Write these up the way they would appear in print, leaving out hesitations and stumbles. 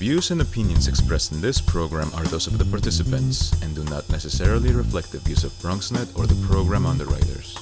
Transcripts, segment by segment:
views and opinions expressed in this program are those of the participants and do not necessarily reflect the views of BronxNet or the program underwriters.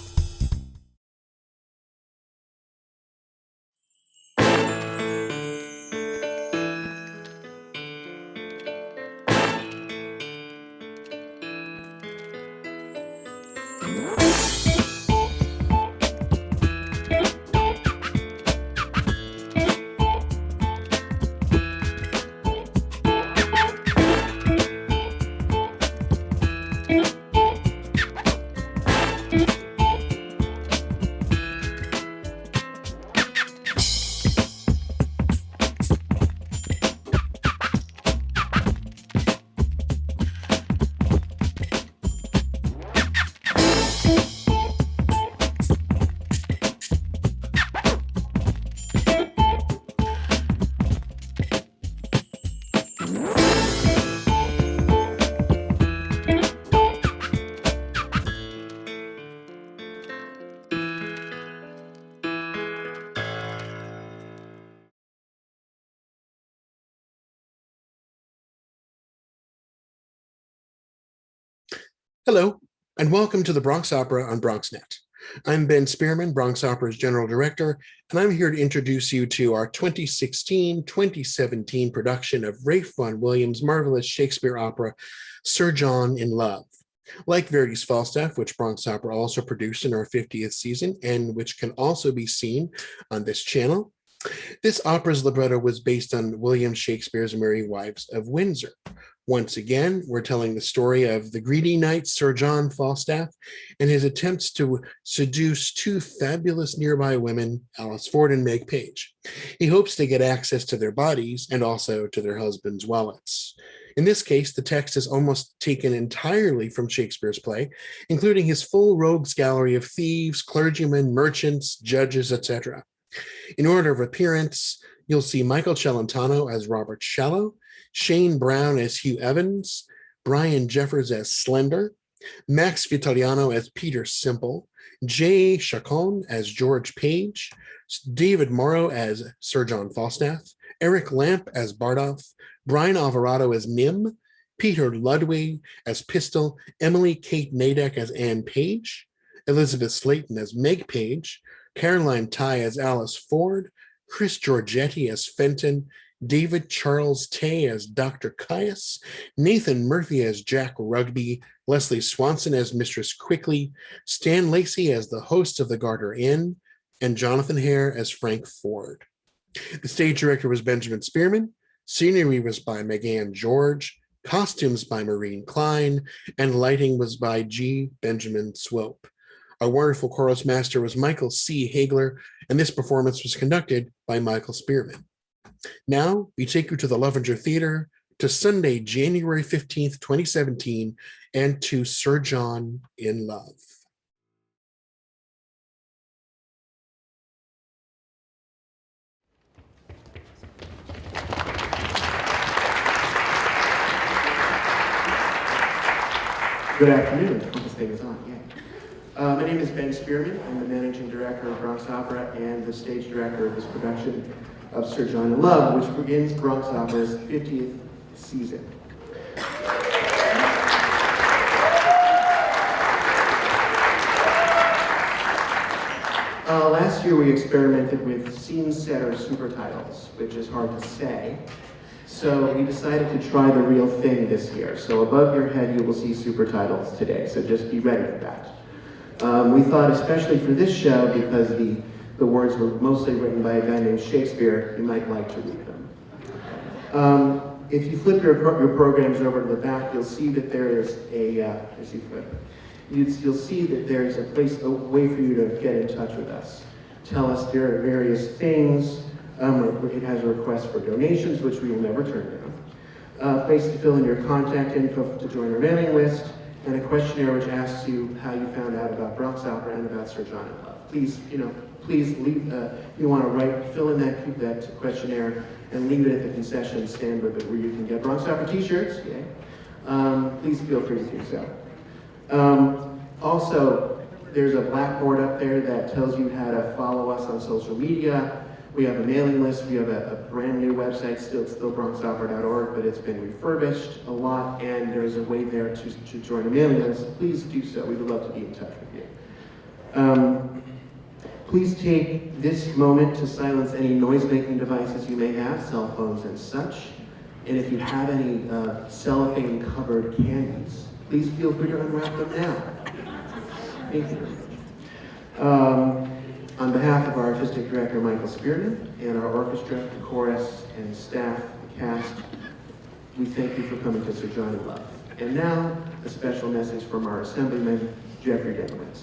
Hello, and welcome to the Bronx Opera on BronxNet. I'm Ben Spearman, Bronx Opera's General Director, and I'm here to introduce you to our 2016-2017 production of Ralph Vaughan Williams' marvelous Shakespeare opera, Sir John in Love. Like Verdi's Falstaff, which Bronx Opera also produced in our 50th season, and which can also be seen on this channel, this opera's libretto was based on William Shakespeare's Merry Wives of Windsor. Once again, we're telling the story of the greedy knight Sir John Falstaff and his attempts to seduce two fabulous nearby women, Alice Ford and Meg Page. He hopes to get access to their bodies and also to their husbands' wallets. In this case, the text is almost taken entirely from Shakespeare's play, including his full rogues gallery of thieves, clergymen, merchants, judges, etc. In order of appearance, you'll see Michael Celentano as Robert Shallow, Shane Brown as Hugh Evans, Brian Jeffers as Slender, Max Vitaliano as Peter Simple, Jay Chacon as George Page, David Morrow as Sir John Falstaff, Eric Lamp as Bardolph, Brian Alvarado as Nim, Peter Ludwig as Pistol, Emily Kate Nadek as Anne Page, Elizabeth Slayton as Meg Page, Caroline Ty as Alice Ford, Chris Giorgetti as Fenton, David Charles Tay as Dr. Caius, Nathan Murphy as Jack Rugby, Leslie Swanson as Mistress Quickly, Stan Lacey as the host of the Garter Inn, and Jonathan Hare as Frank Ford. The stage director was Benjamin Spearman, scenery was by Megan George, costumes by Maureen Klein, and lighting was by G. Benjamin Swope. Our wonderful chorus master was Michael C. Hagler, and this performance was conducted by Michael Spearman. Now, we take you to the Lovinger Theater, to Sunday, January 15th, 2017, and to Sir John in Love. Good afternoon. This thing is on, yeah. My name is Ben Spearman. I'm the managing director of Bronx Opera and the stage director of this production of Sir John in Love, which begins Bronx Opera's 50th season. Last year we experimented with scene setter super titles, which is hard to say. So we decided to try the real thing this year. So above your head you will see super titles today, so just be ready for that. We thought especially for this show, because the words were mostly written by a guy named Shakespeare, you might like to read them. If you flip your programs over to the back, you'll see that there is you'll see that there is a way for you to get in touch with us. Tell us there are various things. It has a request for donations, which we will never turn down. Place to fill in your contact info to join our mailing list, and a questionnaire which asks you how you found out about Bronx Opera and about Sir John in Love. Please leave. If you want to fill in that questionnaire and leave it at the concession stand where you can get Bronx Opera T-shirts. Yay. Please feel free to do so. Also, there's a blackboard up there that tells you how to follow us on social media. We have a mailing list. We have a brand new website, still BronxOpera.org, but it's been refurbished a lot, and there's a way there to join a mailing list. Please do so. We would love to be in touch with you. Please take this moment to silence any noise-making devices you may have, cell phones and such. And if you have any cellophane-covered candies, please feel free to unwrap them now. Thank you. On behalf of our artistic director, Michael Spearman, and our orchestra, the chorus, and staff, the cast, we thank you for coming to Sir John in Love. And now, a special message from our assemblyman, Jeffrey Demowitz.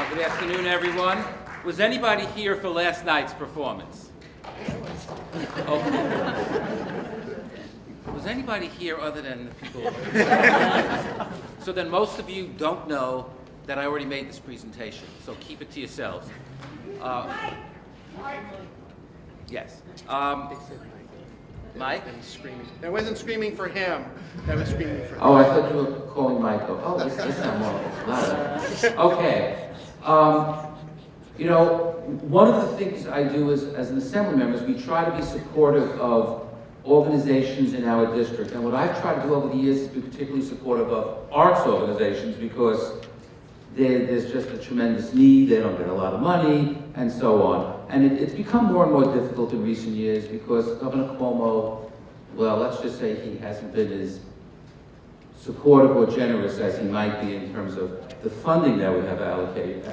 Good afternoon, everyone. Was anybody here for last night's performance? Okay. Was anybody here other than the people? So then most of you don't know that I already made this presentation, so keep it to yourselves. Yes. Mike? That wasn't screaming for him. That was screaming for him. Oh, I thought you were calling Michael. Oh, this sounds more louder. Okay. You know, one of the things I do as an assembly member is we try to be supportive of organizations in our district. And what I've tried to do over the years is be particularly supportive of arts organizations because there's just a tremendous need, they don't get a lot of money, and so on. And it's become more and more difficult in recent years because Governor Cuomo, well, let's just say he hasn't been as supportive or generous as he might be in terms of the funding that we have allocated,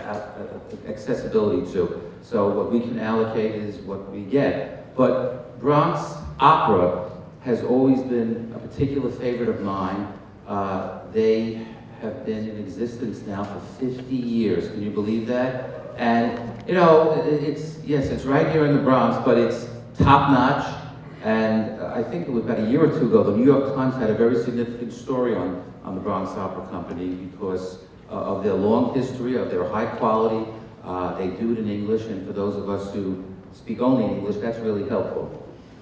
accessibility to. So what we can allocate is what we get. But Bronx Opera has always been a particular favorite of mine. They have been in existence now for 50 years. Can you believe that? And, you know, it's right here in the Bronx, but it's top-notch. And I think it was about a year or two ago, the New York Times had a very significant story on the Bronx Opera Company because of their long history, of their high quality. They do it in English, and for those of us who speak only English, that's really helpful.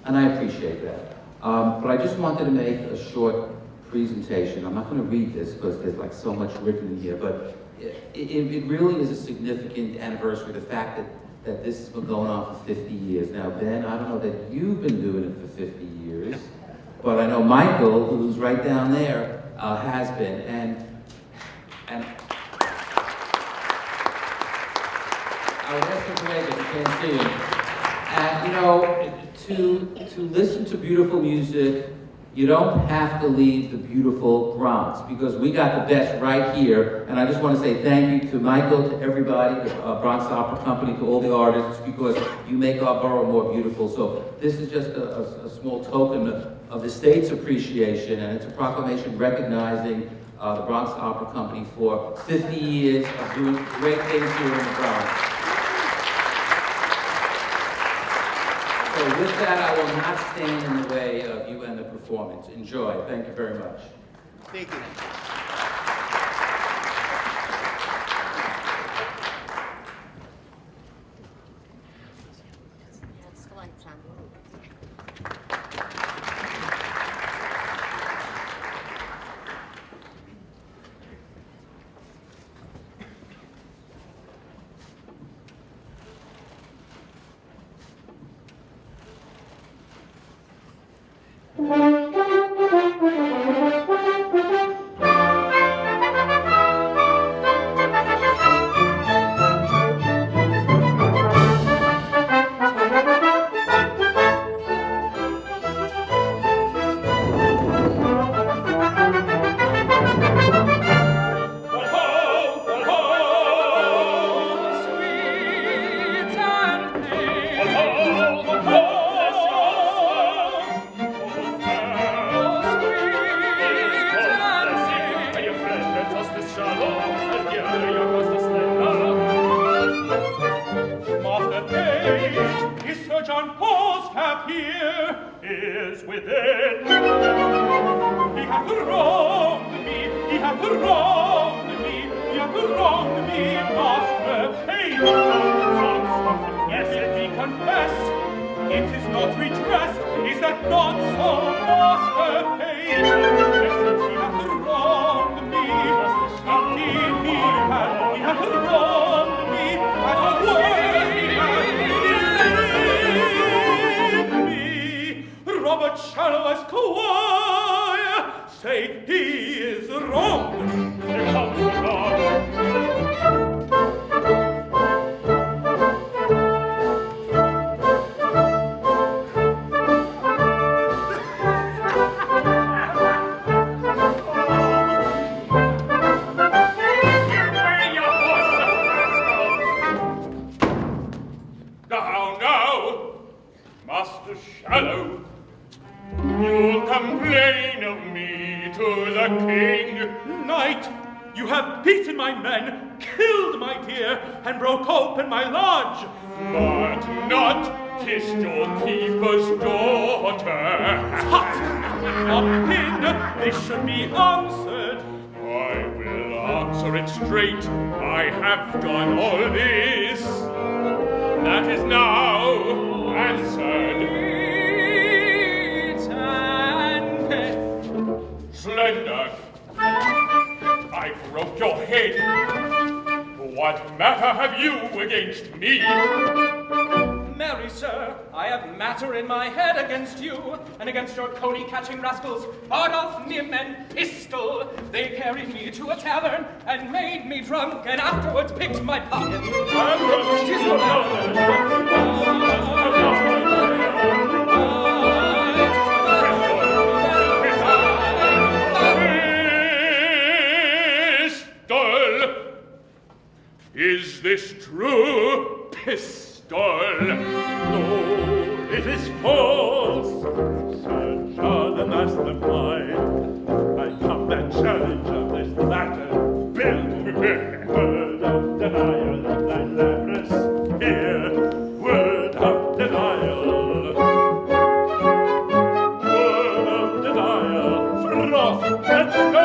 And I appreciate that. But I just wanted to make a short presentation. I'm not going to read this because there's like so much written in here, but it really is a significant anniversary, the fact that this has been going on for 50 years. Now, Ben, I don't know that you've been doing it for 50 years, but I know Michael, who's right down there, has been. And I was asking today, but you can't see him. And you know, to listen to beautiful music, you don't have to leave the beautiful Bronx because we got the best right here. And I just want to say thank you to Michael, to everybody, the Bronx Opera Company, to all the artists, because you make our borough more beautiful. So this is just a small token of the state's appreciation, and it's a proclamation recognizing the Bronx Opera Company for 50 years of doing great things here in the Bronx. So with that, I will not stand in the way of you and the performance. Enjoy. Thank you very much. Thank you. That's the lights on. He say he is wrong. Here comes the guard. Master Shallow, you'll complain of me to the king. Knight, you have beaten my men, killed my deer, and broke open my lodge. But not kissed your keeper's daughter. Tut! A pin, this should be answered. I will answer it straight. I have done all this. That is now answered. Slender, I broke your head. What matter have you against me? Marry, sir, I have matter in my head against you, and against your coney-catching rascals, Bardolph, Nym, and Pistol. They carried me to a tavern, and made me drunk, and afterwards picked my pocket. Is this true, Pistol? No, it is false. Sir John and Mastermind, I come and challenge of this latter build. Word of denial of thy leprous here. Word of denial. Word of denial. Froth, let's go.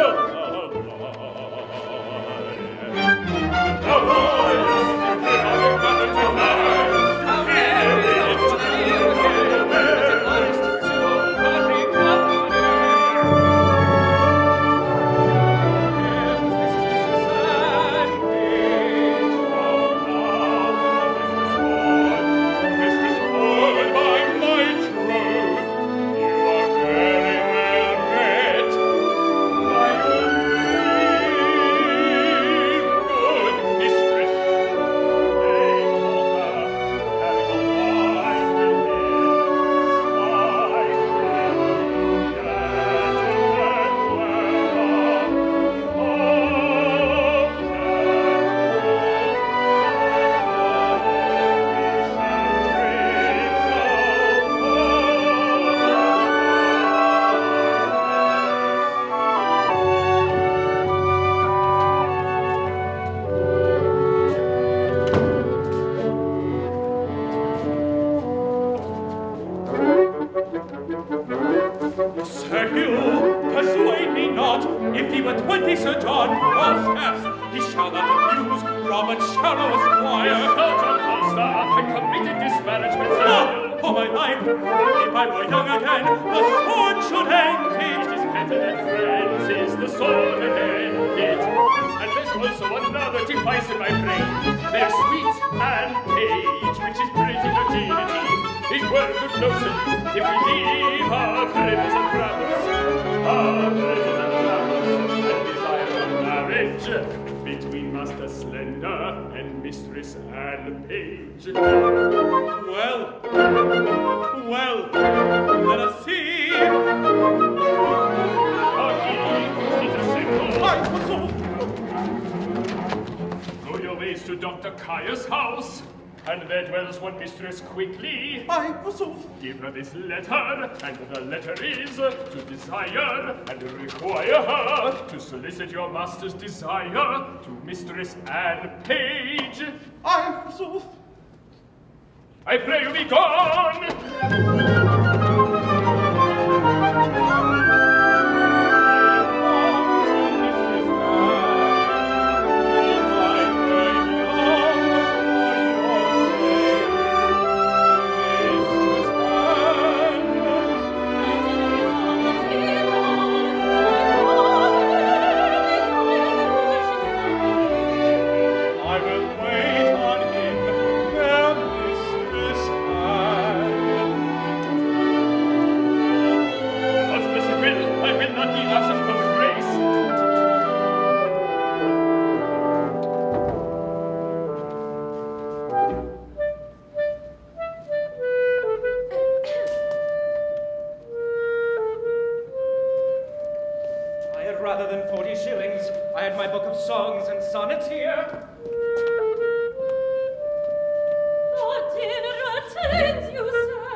Sir Hugh, persuade me not. If he were 20 Sir John Falstaffs, he shall not abuse Robert Shallow, Esquire. Sir John Falstaff had committed disparagement. For my life, if I were young again, the sword should end it. His petted friends is the sword and end it. And there's also another device in my brain. There's sweet and page, which is pretty virginity. Is worth of notion if we leave our cribs and travels, and desire of marriage between Master Slender and Mistress Anne Page. Well, let us see. Go your ways to Dr. Caius' house. And there dwells one Mistress Quickly. I forsooth. Give her this letter, and the letter is to desire and require her to solicit your master's desire to Mistress Anne Page. I forsooth. I pray you be gone. work rather than 40 shillings. I had my book of songs and sonnets here. The dinner attends you, sir.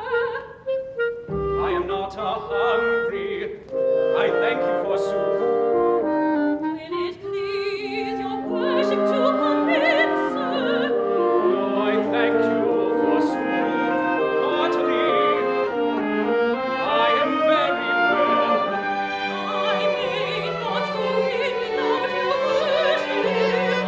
I am not hungry. I thank you forsooth. Will it please your worship to come in, sir? No, I thank you forsooth. Heartily. I am very well. I may not go in without your worship.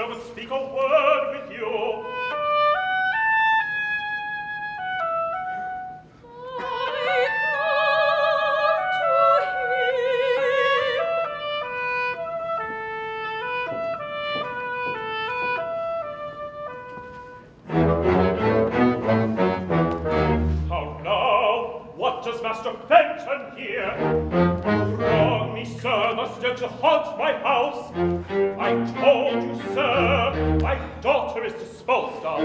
would speak a word with you. Does Master Fenton here? Wrong me, sir, must you to haunt my house? I told you, sir, my daughter is disposed of.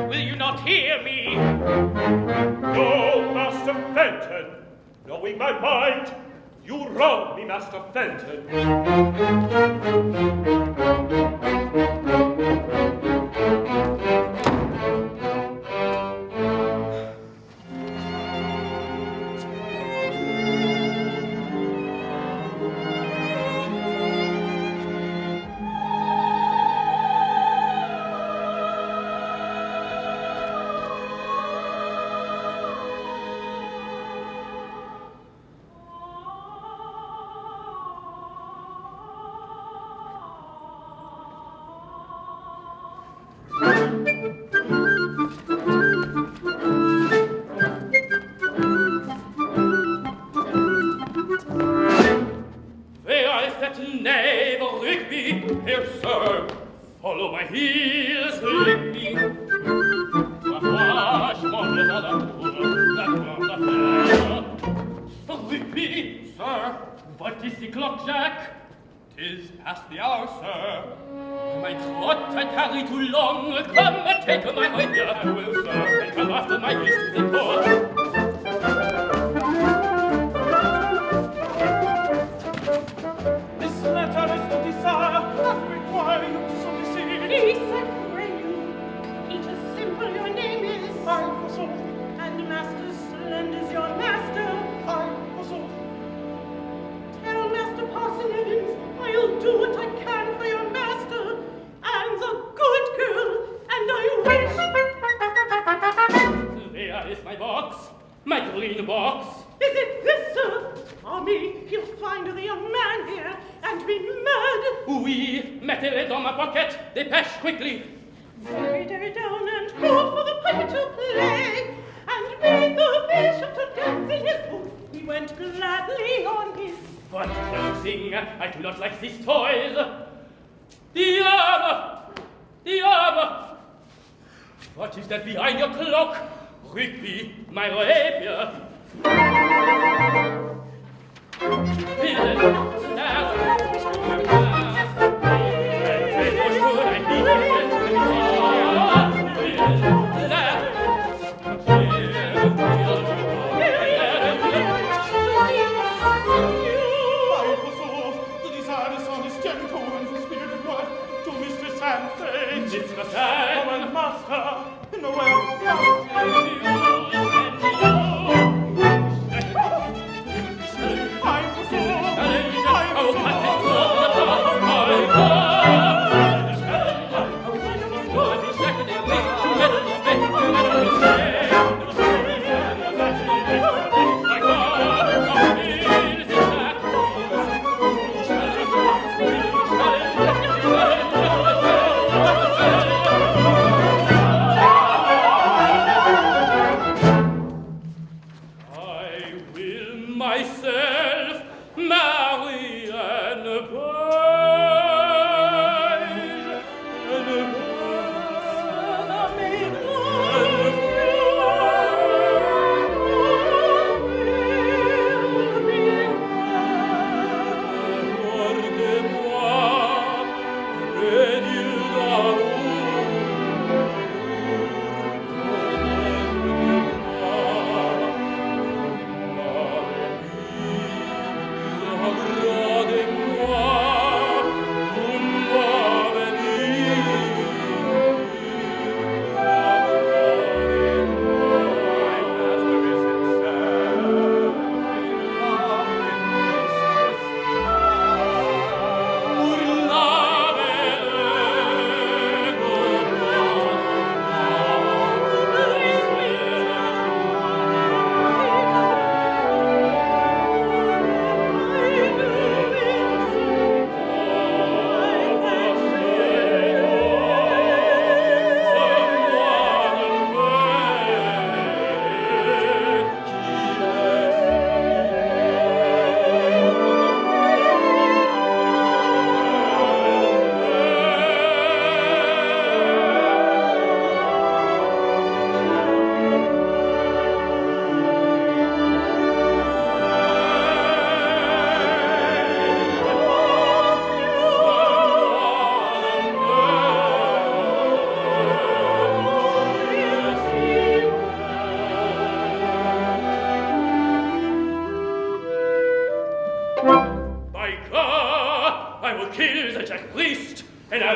Will you not hear me? No, Master Fenton. Knowing my mind, you wrong me, Master Fenton. Follow my heels, Rigby. Rigby, sir, what is the clock, Jack? 'Tis past the hour, sir. My trot I tarry too long. Come and take my hand, I will, sir, and come after my heels to the court. This letter is to desire, that require you to solicit. Please, I pray you, Peter Simple your name is. I so. And Master Slender's your master. I so. Tell Master Parson Evans I'll do what I can for your master. Anne's a good girl, and I wish. There is my box, my green box. Is it this, sir? Tommy, you'll find the young man here and be mad. Oui, mettez-les dans ma pocket. Dépêche, quickly. Very down and go for the puppet to play, and made the bishop to dance in his booth. We went gladly on his. What dancing? I do not like these toys. Diable! Diable! What is that behind your cloak? Rigby, my rapier. Villain, snap. What should I be? Mr. Sam, Oh, and master, in the way.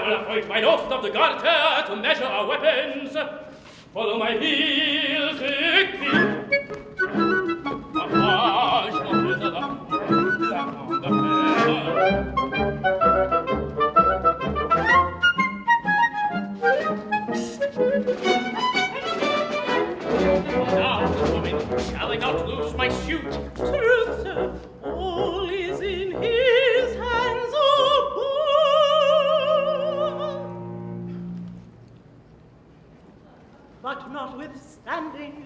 will appoint mine host of the garter to measure our weapons. Follow my heels, Now, woman, shall I not lose my shoot? Truth, sir, all is in his hands above. But notwithstanding,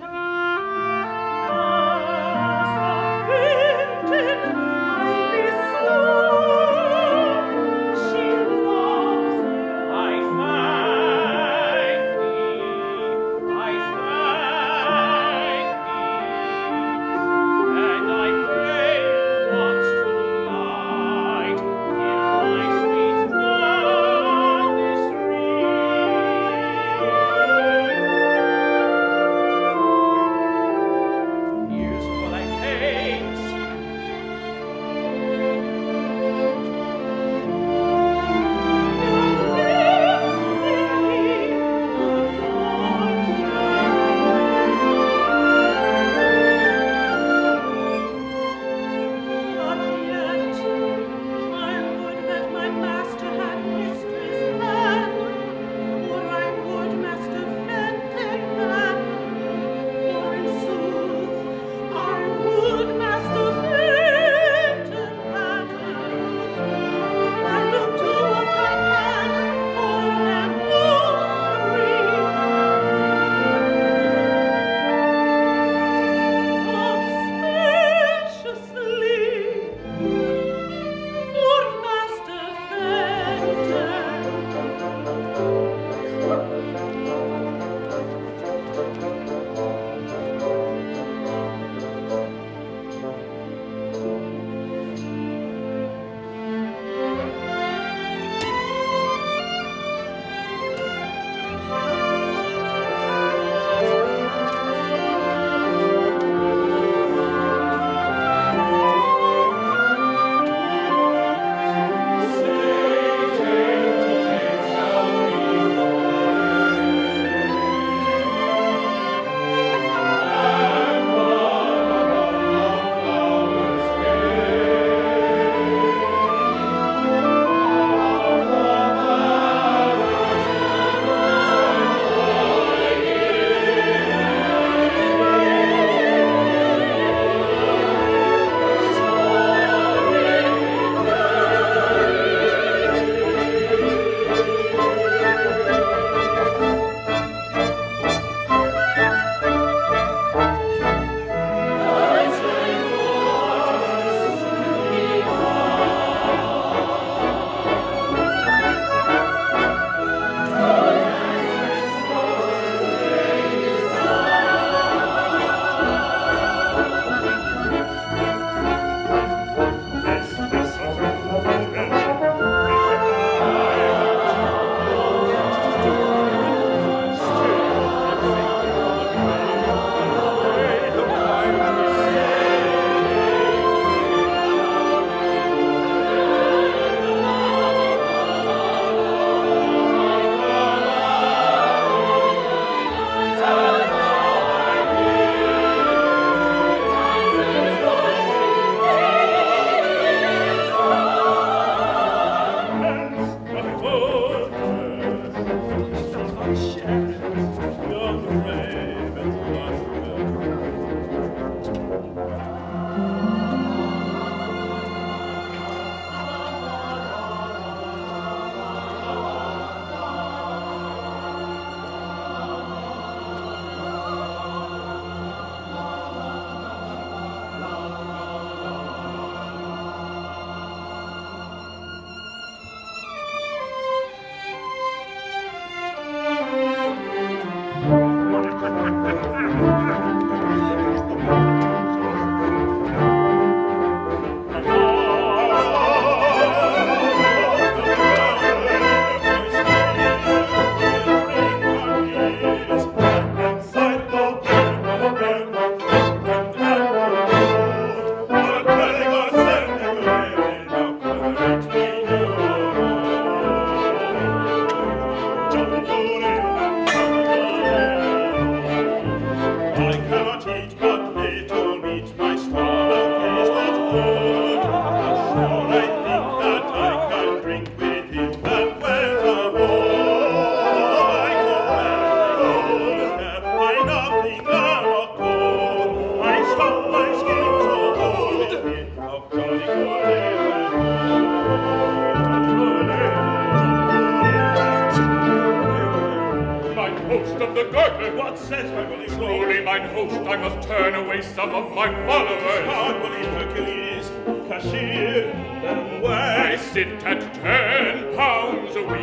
the Gürtel. What says my willing Slowly, mine host, I must turn away some of my followers. God, willing Hercules, cashier, then why? I sit at 10 pounds a week.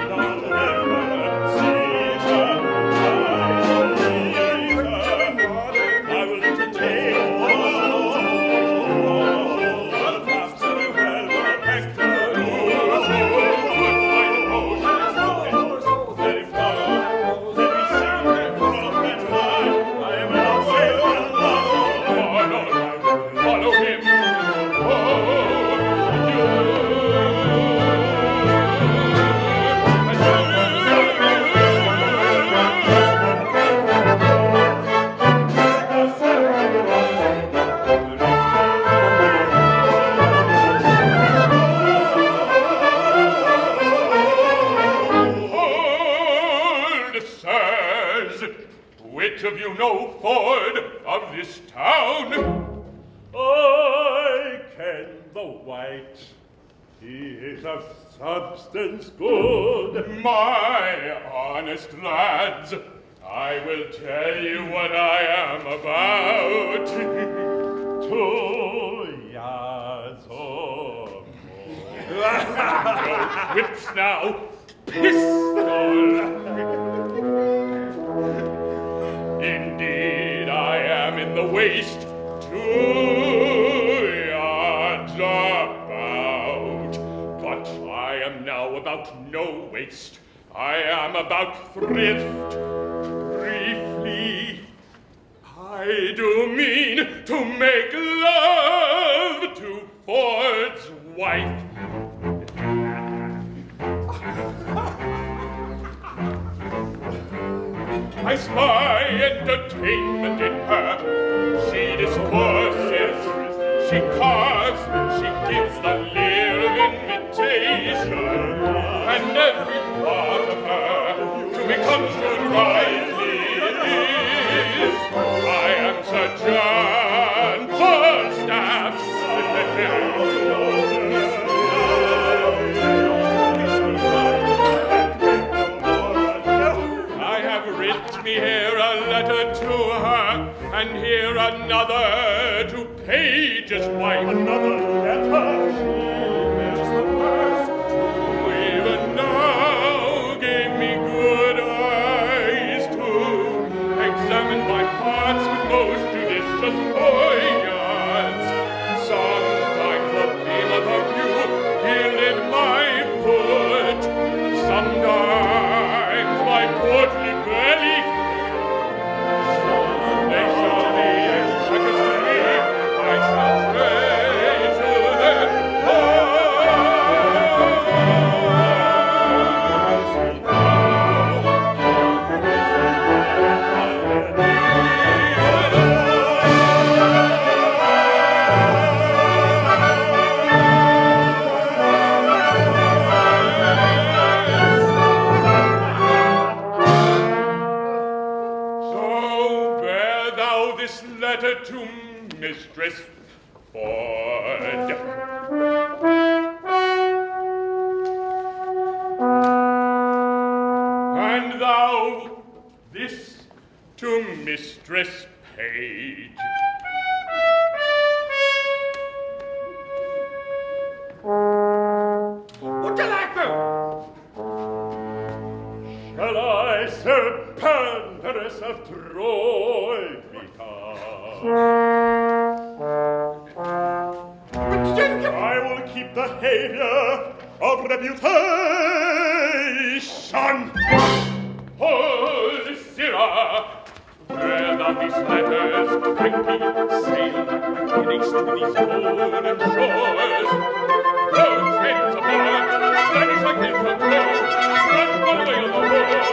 I will entertain of you know Ford of this town? I ken the white. He is of substance good. My honest lads, I will tell you what I am about. 2 yards or more. No whips now. Pistol. Indeed, I am in the waist 2 yards about. But I am now about no waist. I am about thrift. Briefly, I do mean to make love to Ford's wife. I spy entertainment in her. She discourses, she carves, she gives the leer of invitation, and every part of her to me comes to rightly is. I am Sir John Falstaff. Me here a letter to her, and here another to Page's wife. Another letter, she bears the first. Who even now gave me good eyes to examine my parts with most judicious voyance. Sometimes the beam of her view yielded my foot, sometimes my portly belly. To Mistress Ford. And thou this to Mistress Page. Would you like them? Shall I, Sir Pandarus of Troy, I will keep the behavior of reputation. Hold, sirrah, where thou these letters bring me, sail back my case to these golden shores. Roads, heads aboard, flags like hills and flows, run one way on the road,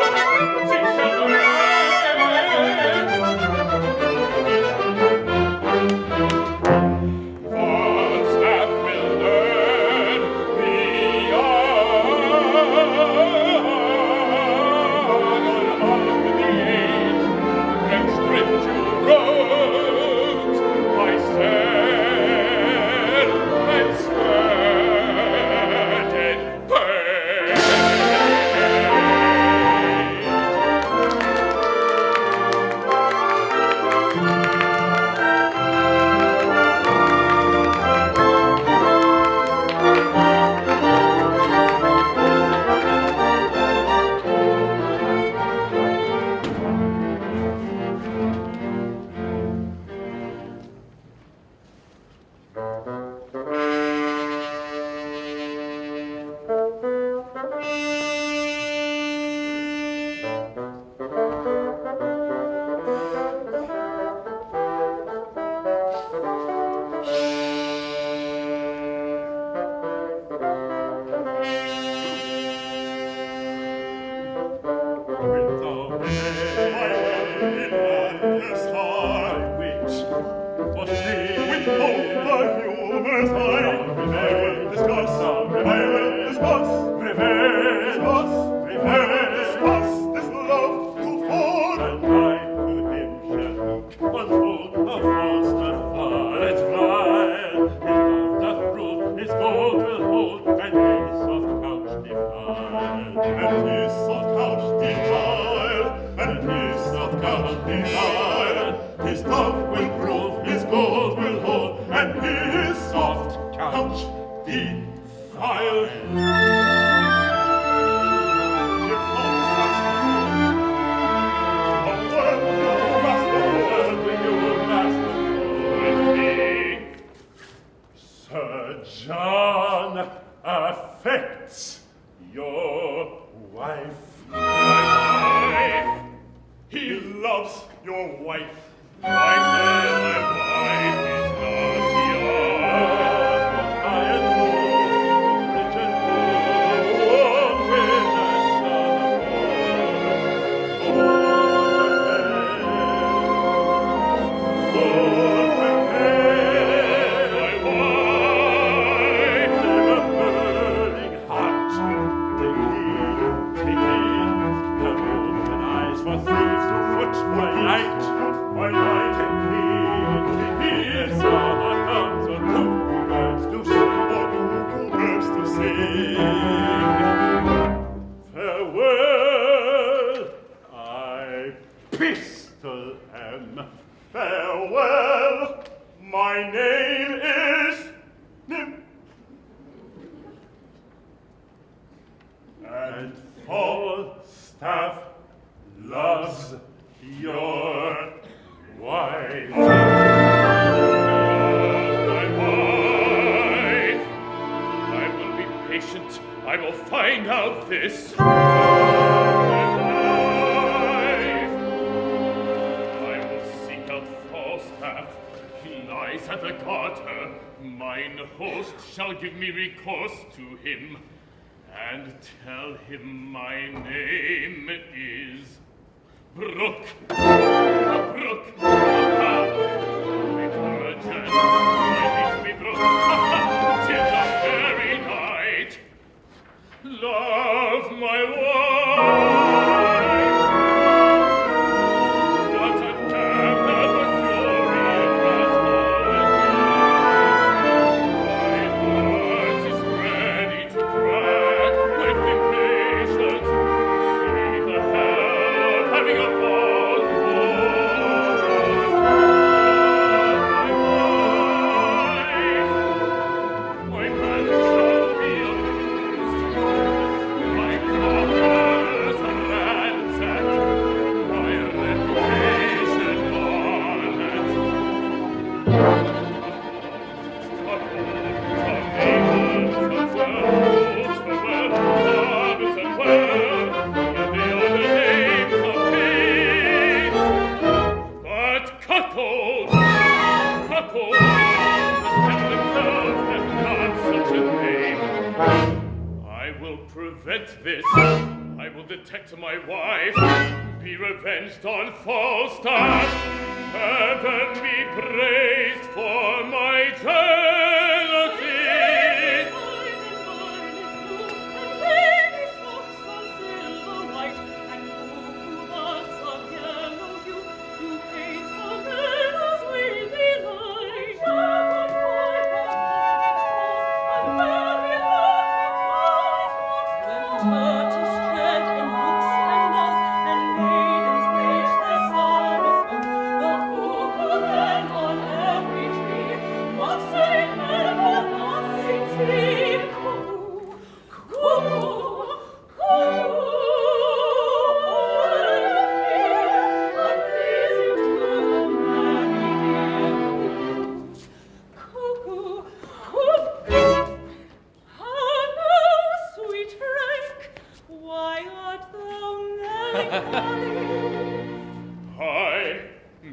sing shall the Falstaff will learn the honor of the age, next thrift to rogues, myself and skirted page.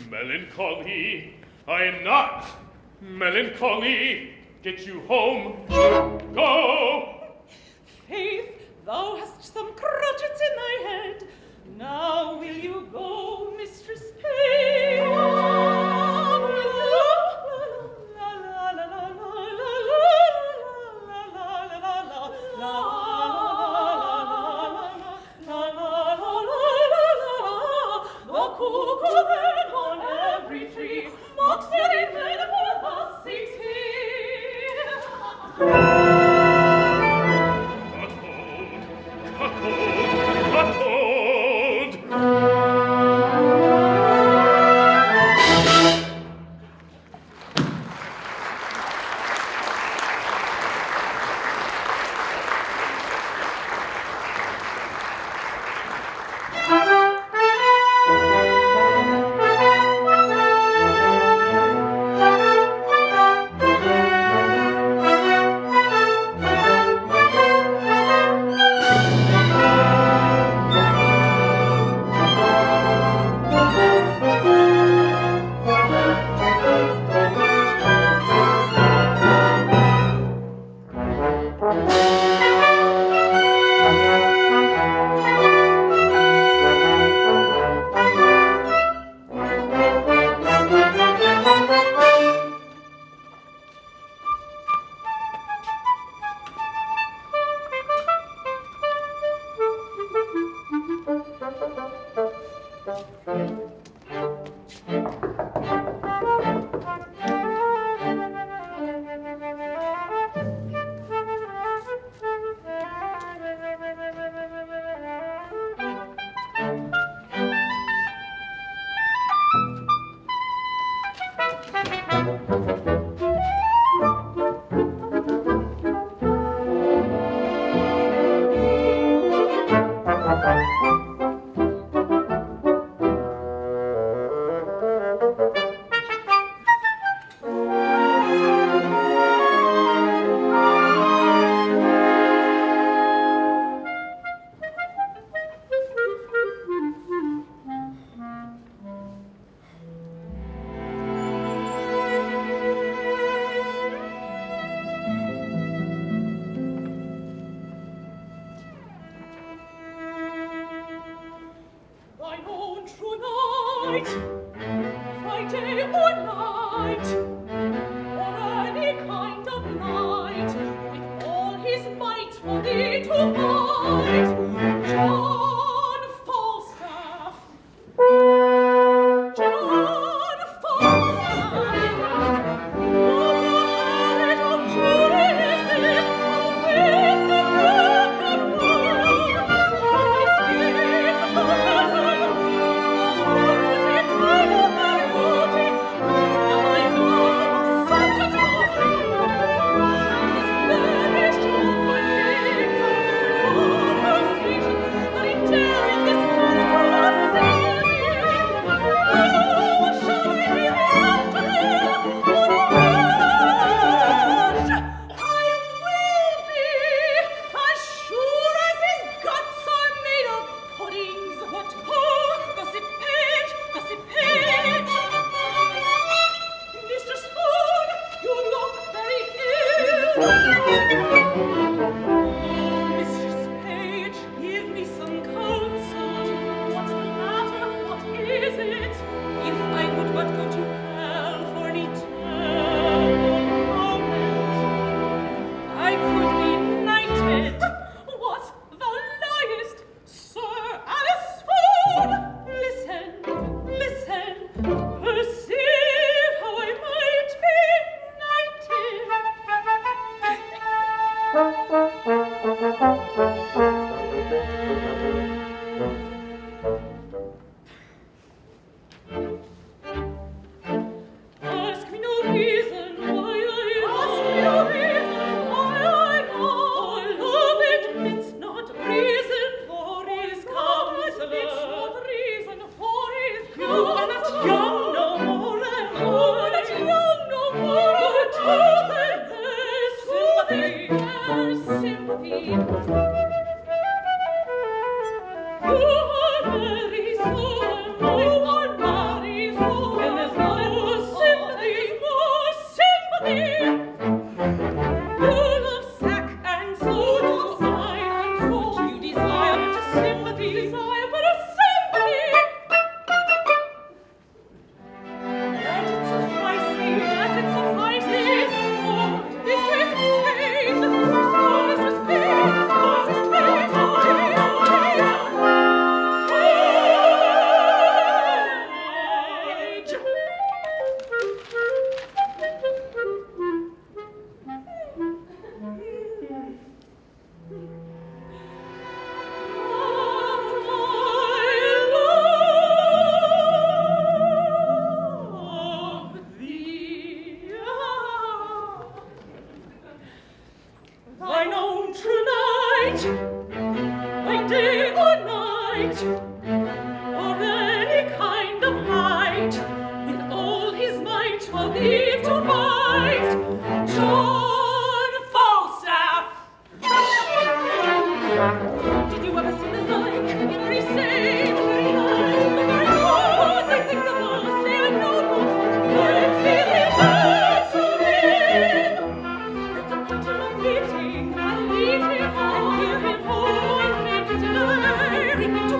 Melancholy, I am not melancholy. Get you home. Go! Faith, thou hast some crotchets in thy head. Now will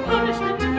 Punishment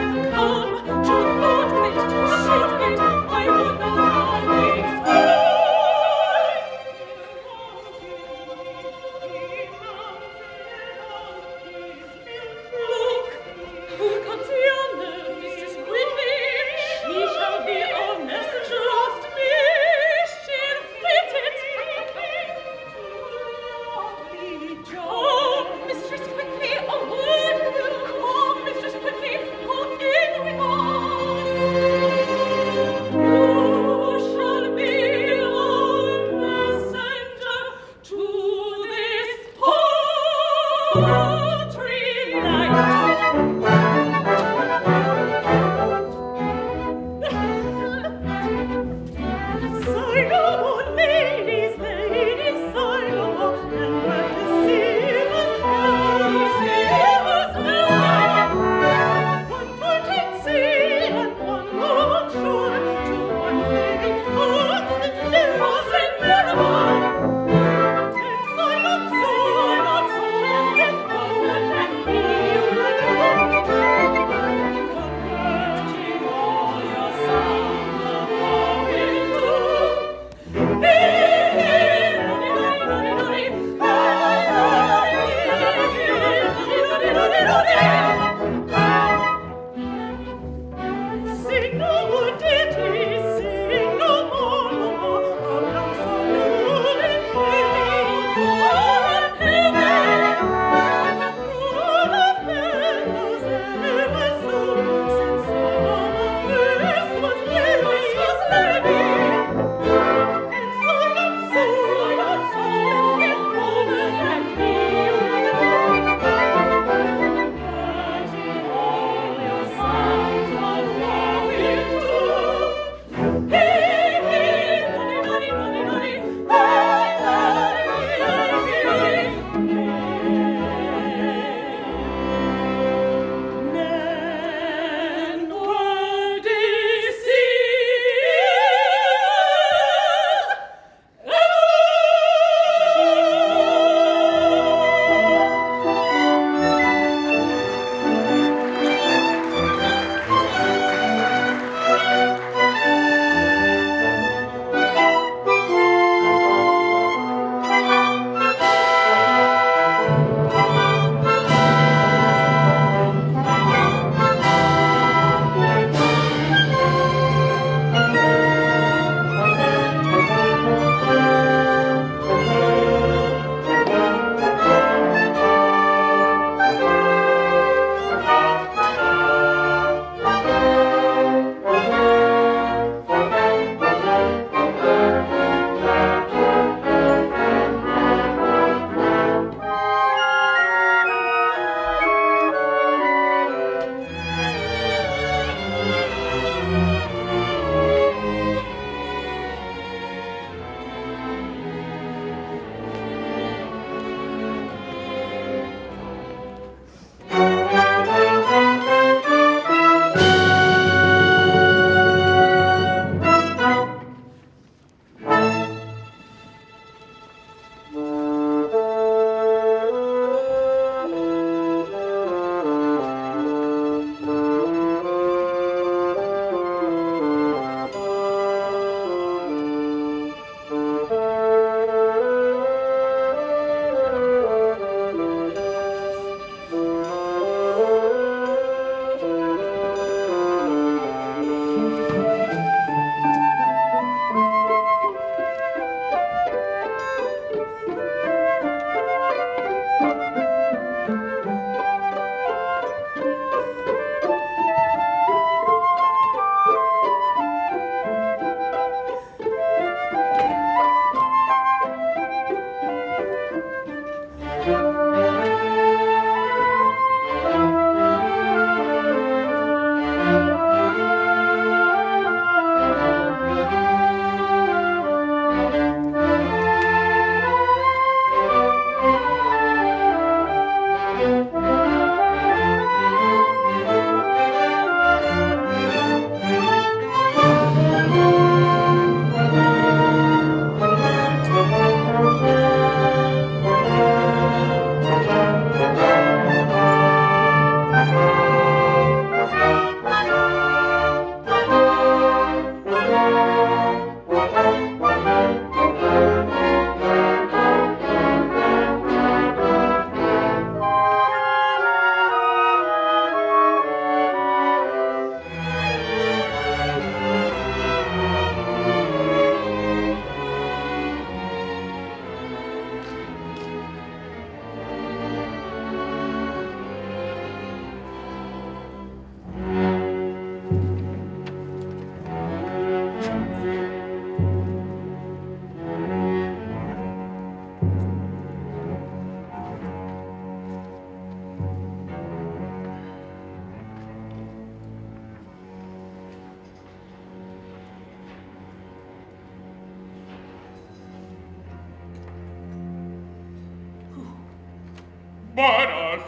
Bardolph!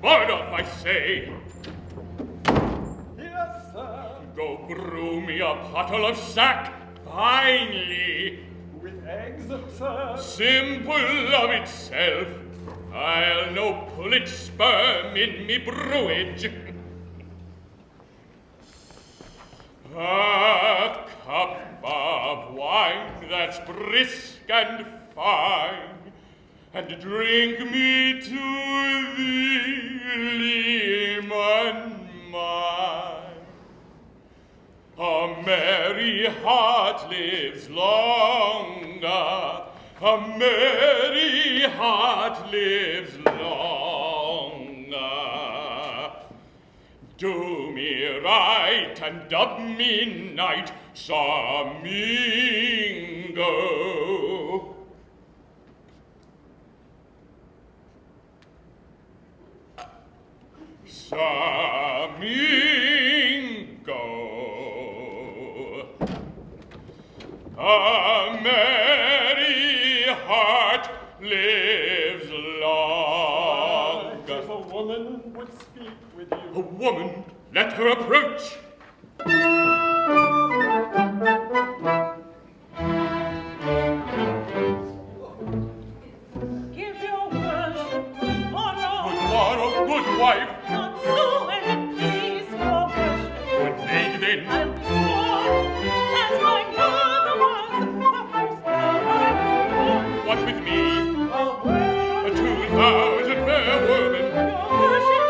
Bardolph, I say! Yes, sir. Go brew me a pottle of sack, finely. With eggs, sir. Simple of itself. I'll no pull it sperm in me brewage. A cup of wine that's brisk and fine, and drink me to thee, leman mine. A merry heart lives longer, a merry heart lives longer. Do me right and dub me knight, Samingo. Samingo. A merry heart lives long. If a woman would speak with you. A woman, let her approach. Give your worship good morrow. Good morrow, good wife. Not so, and it please your worship. Good maid then. I'll be sworn, as my mother was, the first time I was born. What with me? A word, 2,000 fair women. your worship,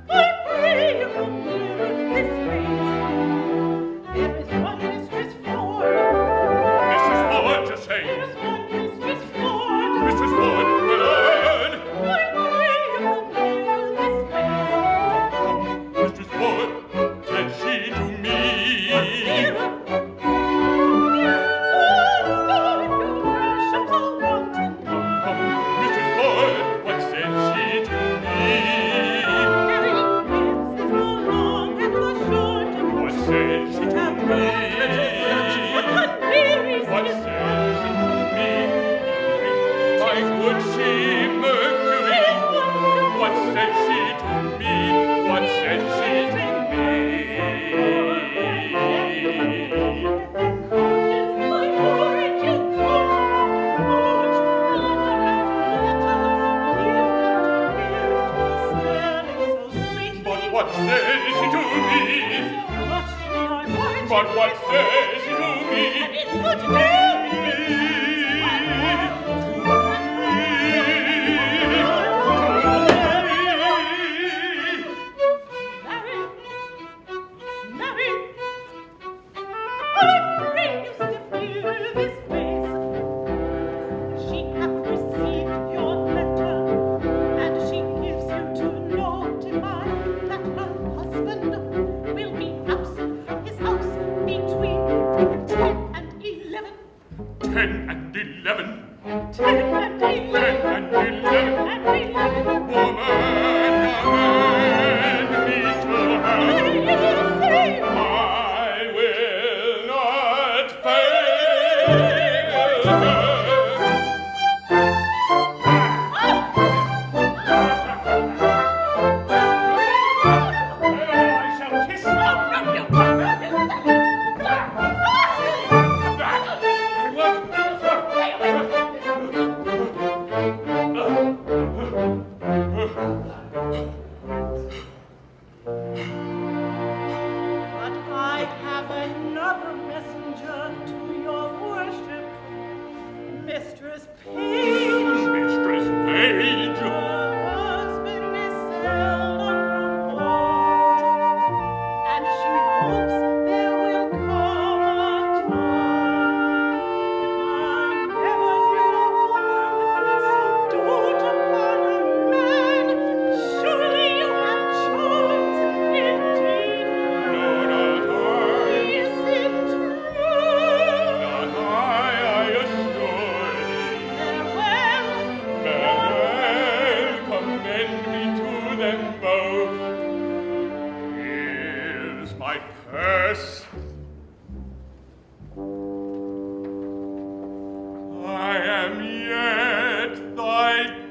I pray you come nearer this place. There is one Mistress Ford. Mrs. Ford, just say. There's one Mistress Ford. Mrs. Ford, word. I pray you come nearer this place. Mrs. Ford, said she to me. Nearer. Mrs. Ford, what said she to me? What said she to me? What said she to me? My good she Mercury. What said she to me? What said she to me? But what said she to me? But what said she to me? I am yet thy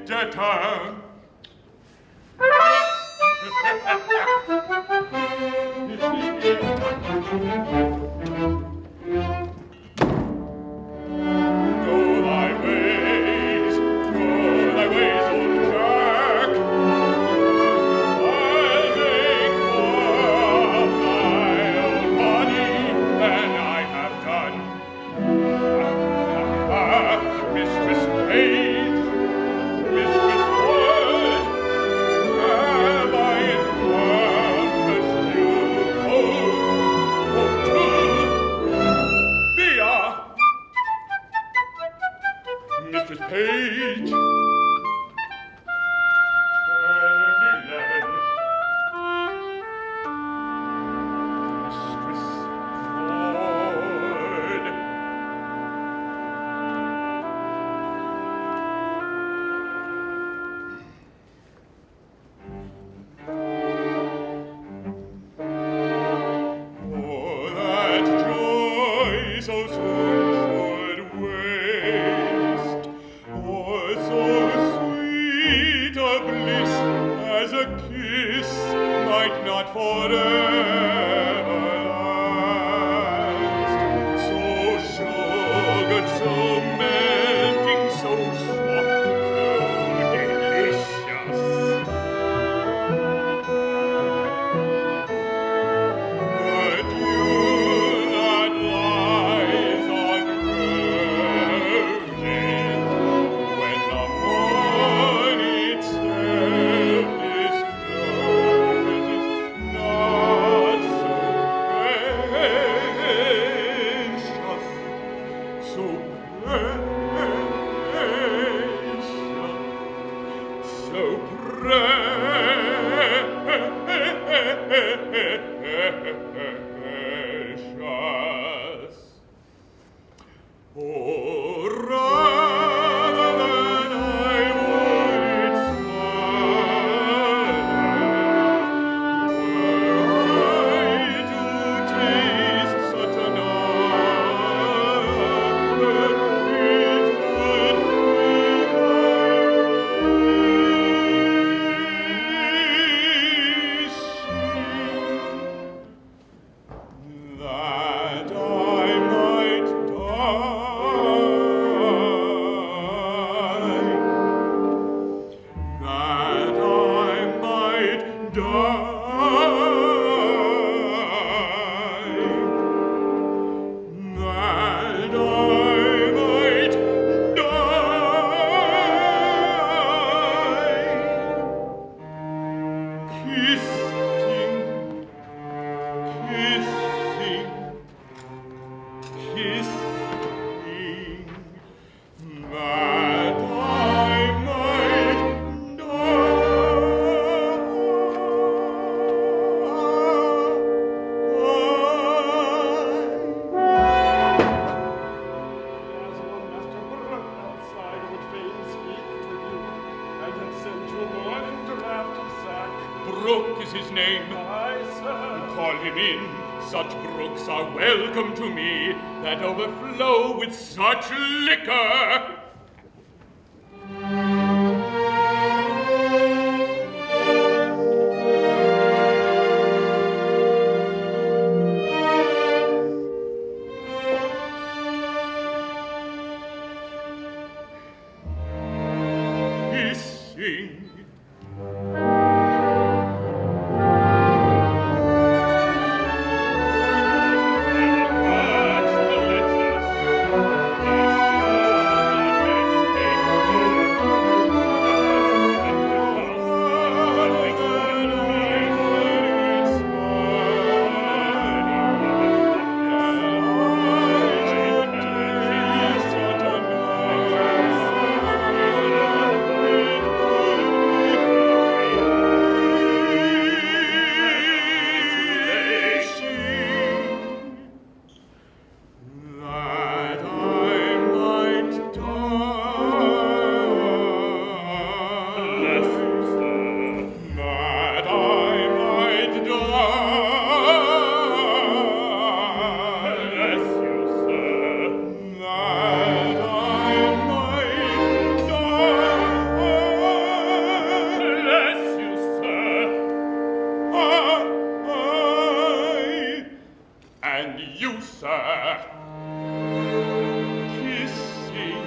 Kissing.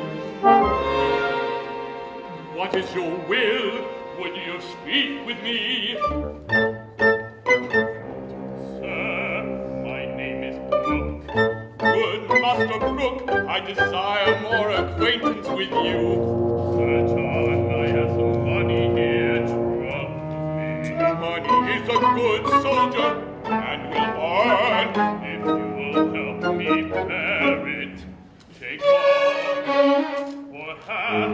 What is your will? Would you speak with me? Sir, my name is Brooke. Good Master Brooke, I desire more acquaintance with you. Sir John, I have some money here. Trust me. Money is a good soldier, and will earn if you will help me bear it. Take all or half.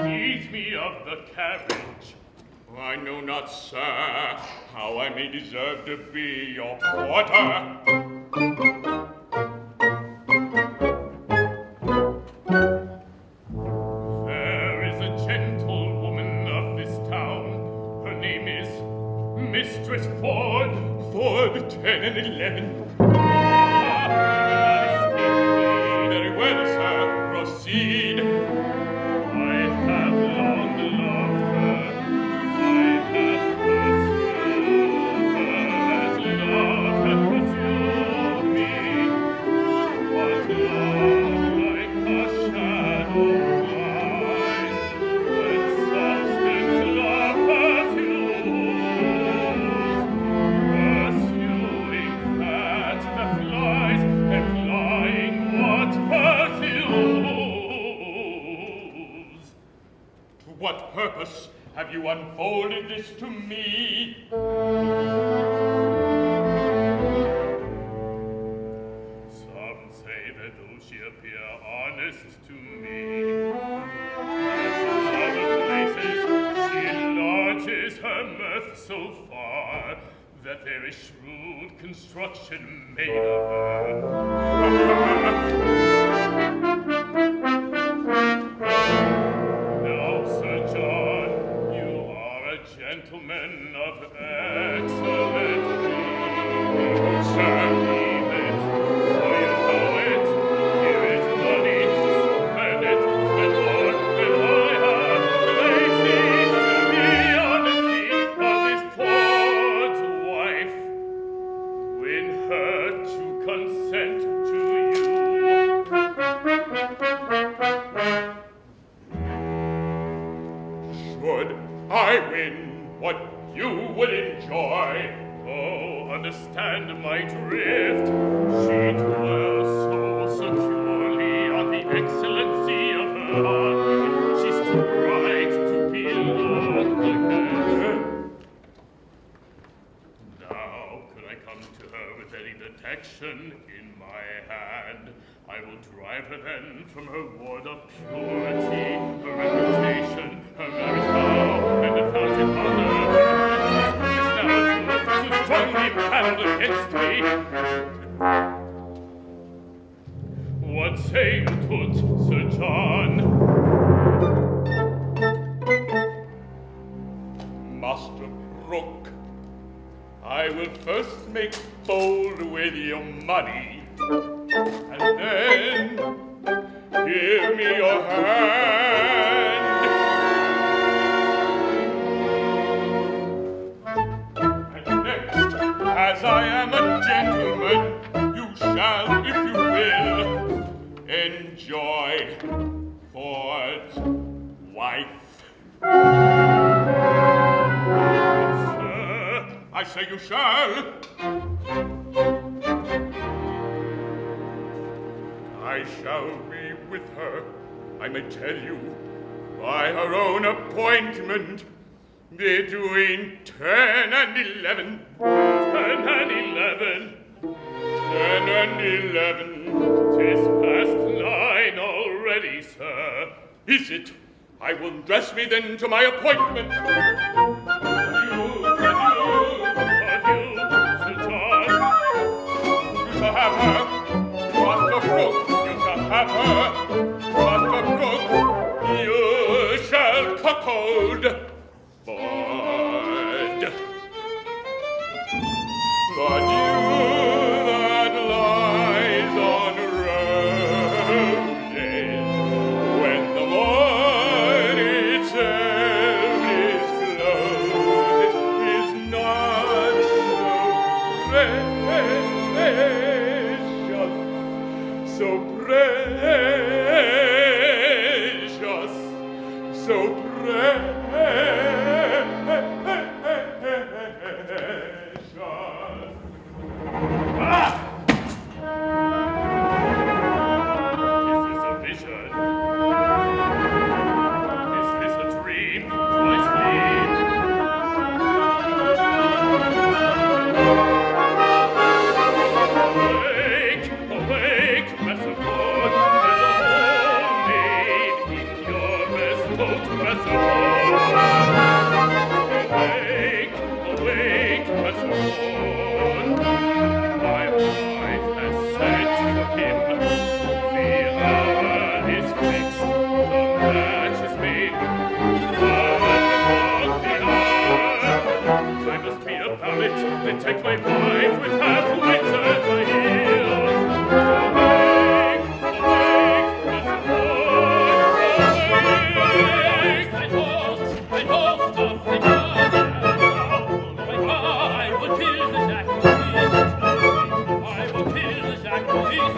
Ease me of the carriage. I know not, sir, how I may deserve to be your porter. There is a gentlewoman of this town. Her name is Mistress Ford. Ford 10 and 11. Very well, sir. Proceed. I have long loved her. I have pursued her as love hath pursued me. What love like a shadow flies, when substance love pursuing that flies, and flying what pursues. To what purpose have you unfolded this to me? Some say that though she appear honest to me, yet in other places she enlarges her mirth so far that there is shrewd construction made of her. Now, Sir John, you are a gentleman of excellent breeding. Sir, leave it, for you know it. Here is money to spend it, spend more than I have. Lazy to the honesty of this Ford's wife. Win her to consent to you. Should I win what you would enjoy? Oh, understand my drift. She dwells so securely on the excellency of her heart. She's too bright to be looked again. Now, could I come to her with any detection in my hand, I will drive her then from her ward of purity, her reputation, her marriage vow, and the fountain honor of her affections is now too strongly paneled against me. What say you to't, Sir John? Master Brooke, I will first make bold with your money, and then give me your hand. And next, as I am a gentleman, you shall, if you will, enjoy Ford's wife. Sir, I say you shall. I shall be with her, I may tell you, by her own appointment, between 10 and 11. 10 and 11. 10 and 11. 'Tis past 9 already, sir. Is it? I will dress me then to my appointment. Adieu, Sir John. You shall have her, Master Brooke. You shall have her, Master Brooke. You shall cuckold Ford. But you that lies on roses when the morn itself is glowing, I must be about it. Then take my wife with her to Windsor at my heels. Awake, awake, awake, thy host of the gods. I will kill the Jacobins. I will kill the Jacobins.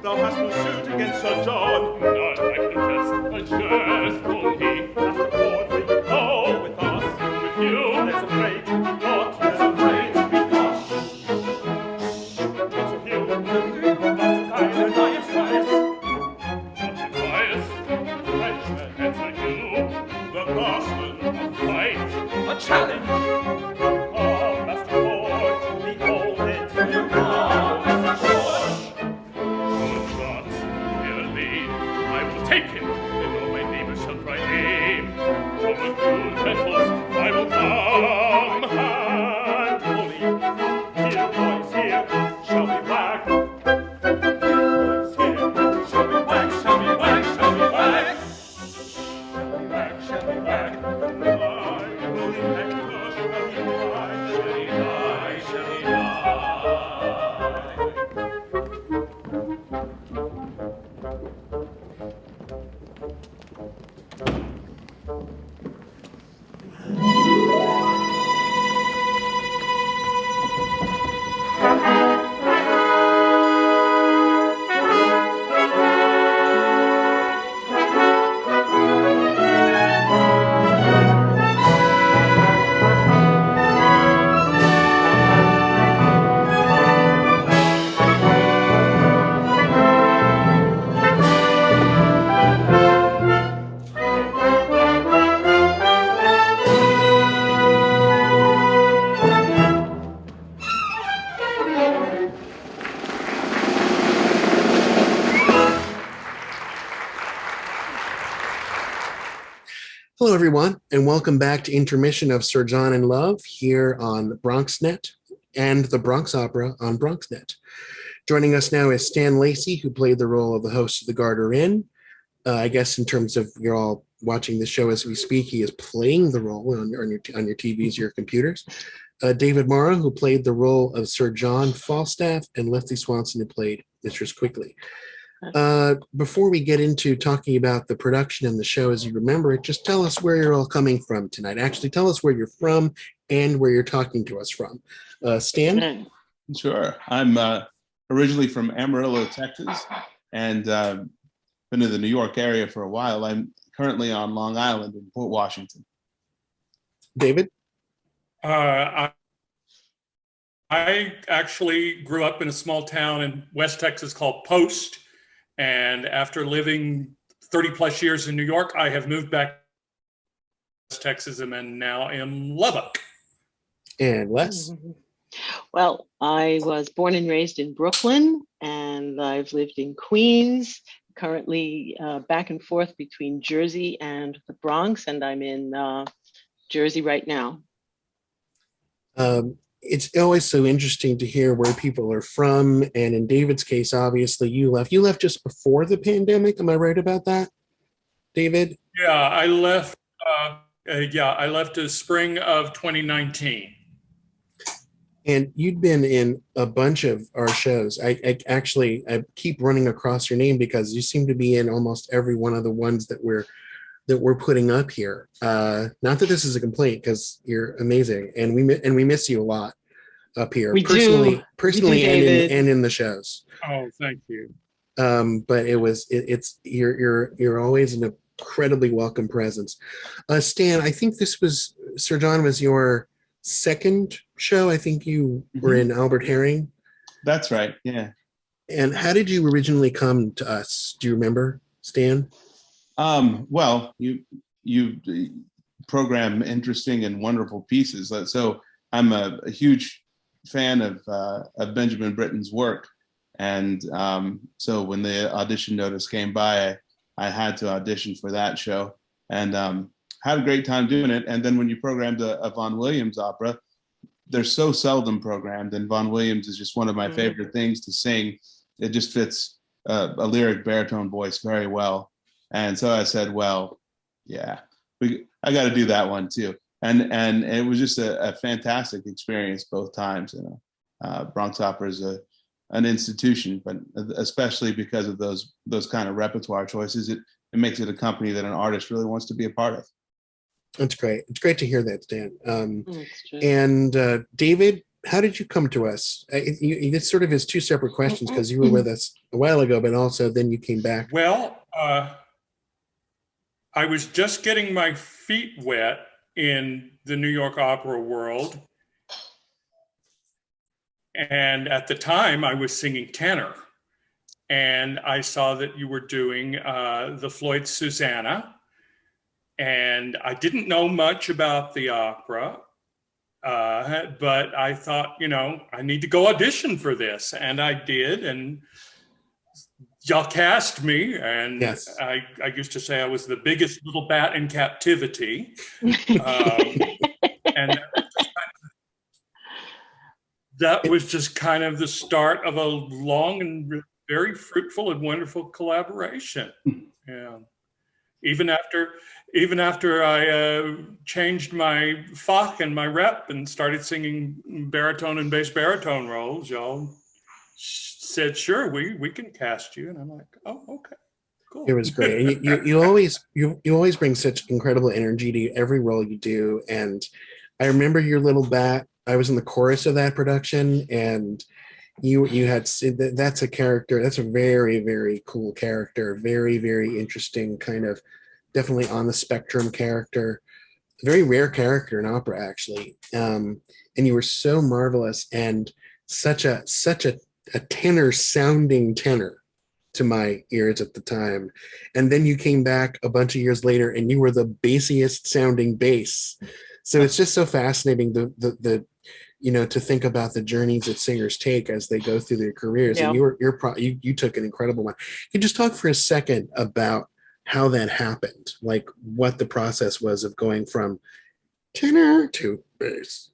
Thou hast no suit against Sir John. None, I protest, a jest only. Master Ford, will you go with us? With you, There's a freight to be got. There's a freight to be got. What's your heel? Not bias. Frenchmen, answer you. The Norseman. Fight, A challenge! Come, Master Ford, behold it. You good God, dear lead, I will take him, and all my neighbors shall cry name. Come with you, gentles, I will come. And holy, here, boys, here, shall we whack? Boys, here, shall we whack? Shall we whack? Shall we whack? Shall we whack? Shall we whack? Aye, holy Hector, shall we whack? Shall we die? Shall we die? Hello, everyone, and welcome back to Intermission of Sir John in Love here on BronxNet and the Bronx Opera on BronxNet. Joining us now is Stan Lacey, who played the role of the host of the Garter Inn. I guess in terms of you're all watching the show as we speak, he is playing the role on your TVs, your computers. David Morrow, who played the role of Sir John Falstaff, and Leslie Swanson, who played Mistress Quickly. Before we get into talking about the production and the show as you remember it, just tell us where you're all coming from tonight. Actually, tell us where you're from and where you're talking to us from. Stan? Sure. I'm originally from Amarillo, Texas, and been in the New York area for a while. I'm currently on Long Island in Port Washington. David? I actually grew up in a small town in West Texas called Post. And after living 30 plus years in New York, I have moved back to West Texas and then now in Lubbock. And Les? Well, I was born and raised in Brooklyn, and I've lived in Queens, currently back and forth between Jersey and the Bronx, and I'm in Jersey right now. It's always so interesting to hear where people are from. And in David's case, obviously, you left just before the pandemic. Am I right about that, David? Yeah, I left. I left the spring of 2019. And you'd been in a bunch of our shows. I keep running across your name because you seem to be in almost every one of the ones that we're putting up here. Not that this is a complaint, because you're amazing, and we miss you a lot up here. We personally, David. and in the shows. Oh, thank you. But you're always an incredibly welcome presence. Stan, I think this was Sir John was your second show. I think you were in Albert Herring. That's right. Yeah. And how did you originally come to us? Do you remember, Stan? Well, you program interesting and wonderful pieces. So I'm a huge fan of Benjamin Britten's work. And so when the audition notice came by, I had to audition for that show, and had a great time doing it. And then when you programmed a Vaughan Williams opera, they're so seldom programmed, and Vaughan Williams is just one of my favorite things to sing. It just fits a lyric baritone voice very well. And so I said, well, yeah, I got to do that one too. And it was just a fantastic experience both times. Bronx Opera is an institution, but especially because of those kind of repertoire choices, it makes it a company that an artist really wants to be a part of. That's great. It's great to hear that, Stan. And David, how did you come to us? It's sort of his two separate questions because you were with us a while ago, but also then you came back. Well, I was just getting my feet wet in the New York opera world. And at the time, I was singing tenor. And I saw that you were doing the Floyd Susanna. And I didn't know much about the opera, but I thought, I need to go audition for this. And I did, and y'all cast me. And yes. I used to say I was the biggest little bat in captivity. And that was just kind of the start of a long and very fruitful and wonderful collaboration. Yeah. Even after I changed my Fach and my rep and started singing baritone and bass baritone roles, y'all said, sure, we can cast you. And I'm like, oh, okay, cool. It was great. And you always bring such incredible energy to every role you do. And I remember your little bat. I was in the chorus of that production, and you had, that's a character. That's a very, very cool character. Very, very interesting, kind of definitely on the spectrum character. Very rare character in opera, actually. And you were so marvelous and such a tenor sounding tenor to my ears at the time. And then you came back a bunch of years later and you were the bassiest sounding bass. So it's just so fascinating to think about the journeys that singers take as they go through their careers. Yeah. And you took an incredible one. Can you just talk for a second about how that happened, like what the process was of going from tenor to bass?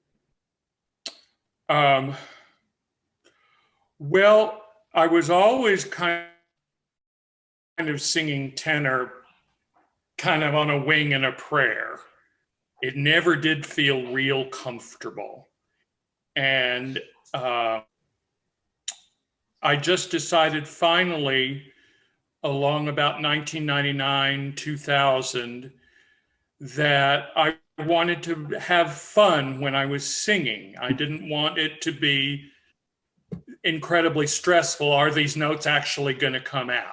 Well, I was always kind of singing tenor kind of on a wing and a prayer. It never did feel real comfortable. And I just decided finally, along about 1999, 2000, that I wanted to have fun when I was singing. I didn't want it to be incredibly stressful. Are these notes actually going to come out?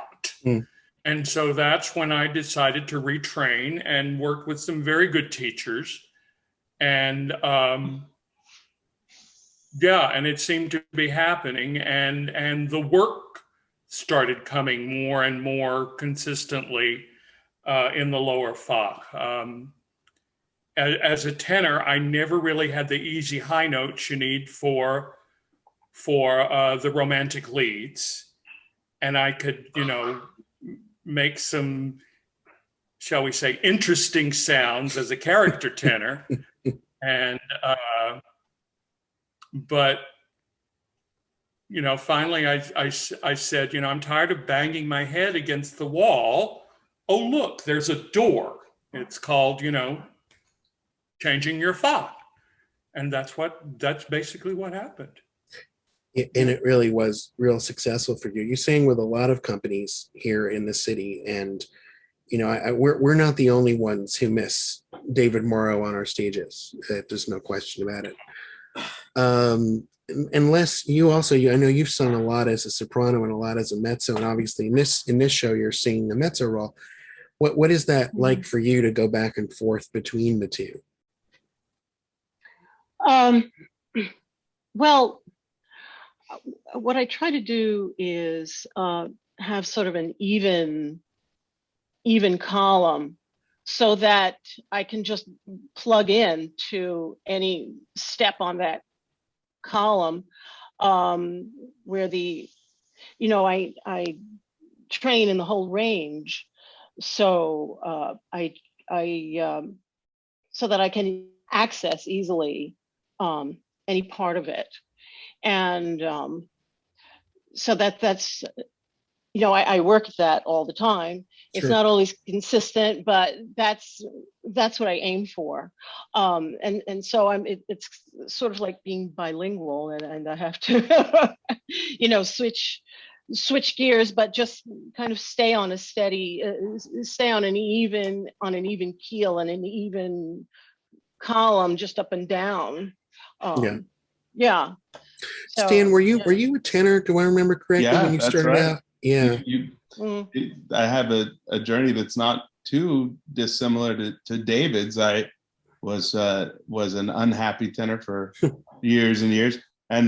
And so that's when I decided to retrain and work with some very good teachers. And and it seemed to be happening. And the work started coming more and more consistently in the lower Fach. As a tenor, I never really had the easy high notes you need for the romantic leads. And I could, make some, shall we say, interesting sounds as a character tenor. And, but, finally I said, I'm tired of banging my head against the wall. Oh, look, there's a door. It's called, changing your Fach. And that's basically what happened. And it really was real successful for you. You sang with a lot of companies here in the city, and we're not the only ones who miss David Morrow on our stages. There's no question about it. Unless you also, I know you've sung a lot as a soprano and a lot as a mezzo, and obviously in this show you're singing the mezzo role. What is that like for you to go back and forth between the two? Well, what I try to do is have sort of an even column so that I can just plug in to any step on that column where I train in the whole range. So I so that I can access easily any part of it. And so that's, you know, I work at that all the time. It's Sure. not always consistent, but that's what I aim for. And so it's sort of like being bilingual, and I have to, you know, switch gears, but just kind of stay on a steady, stay on an even keel and an even column, just up and down. Yeah. Yeah. So, Stan, were you a tenor? Do I remember correctly Yeah, when you that's started right. out? Yeah. I have a journey that's not too dissimilar to David's. I was an unhappy tenor for years and years, and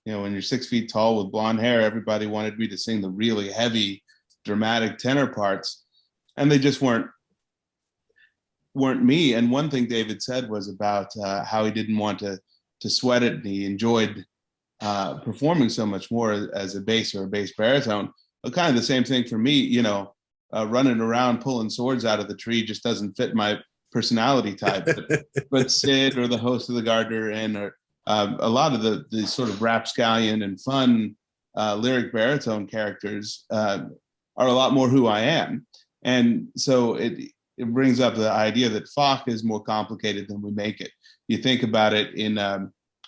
you know, when you're 6 feet tall with blonde hair, everybody wanted me to sing the really heavy, dramatic tenor parts, and they just weren't me. And one thing David said was about how he didn't want to sweat it, and he enjoyed performing so much more as a bass or a bass baritone. But kind of the same thing for me, you know, running around pulling swords out of the tree just doesn't fit my personality type. But Sid or the host of the Gardner Inn, or a lot of the sort of rapscallion and fun lyric baritone characters are a lot more who I am. And so it brings up the idea that Fach is more complicated than we make it. You think about it in,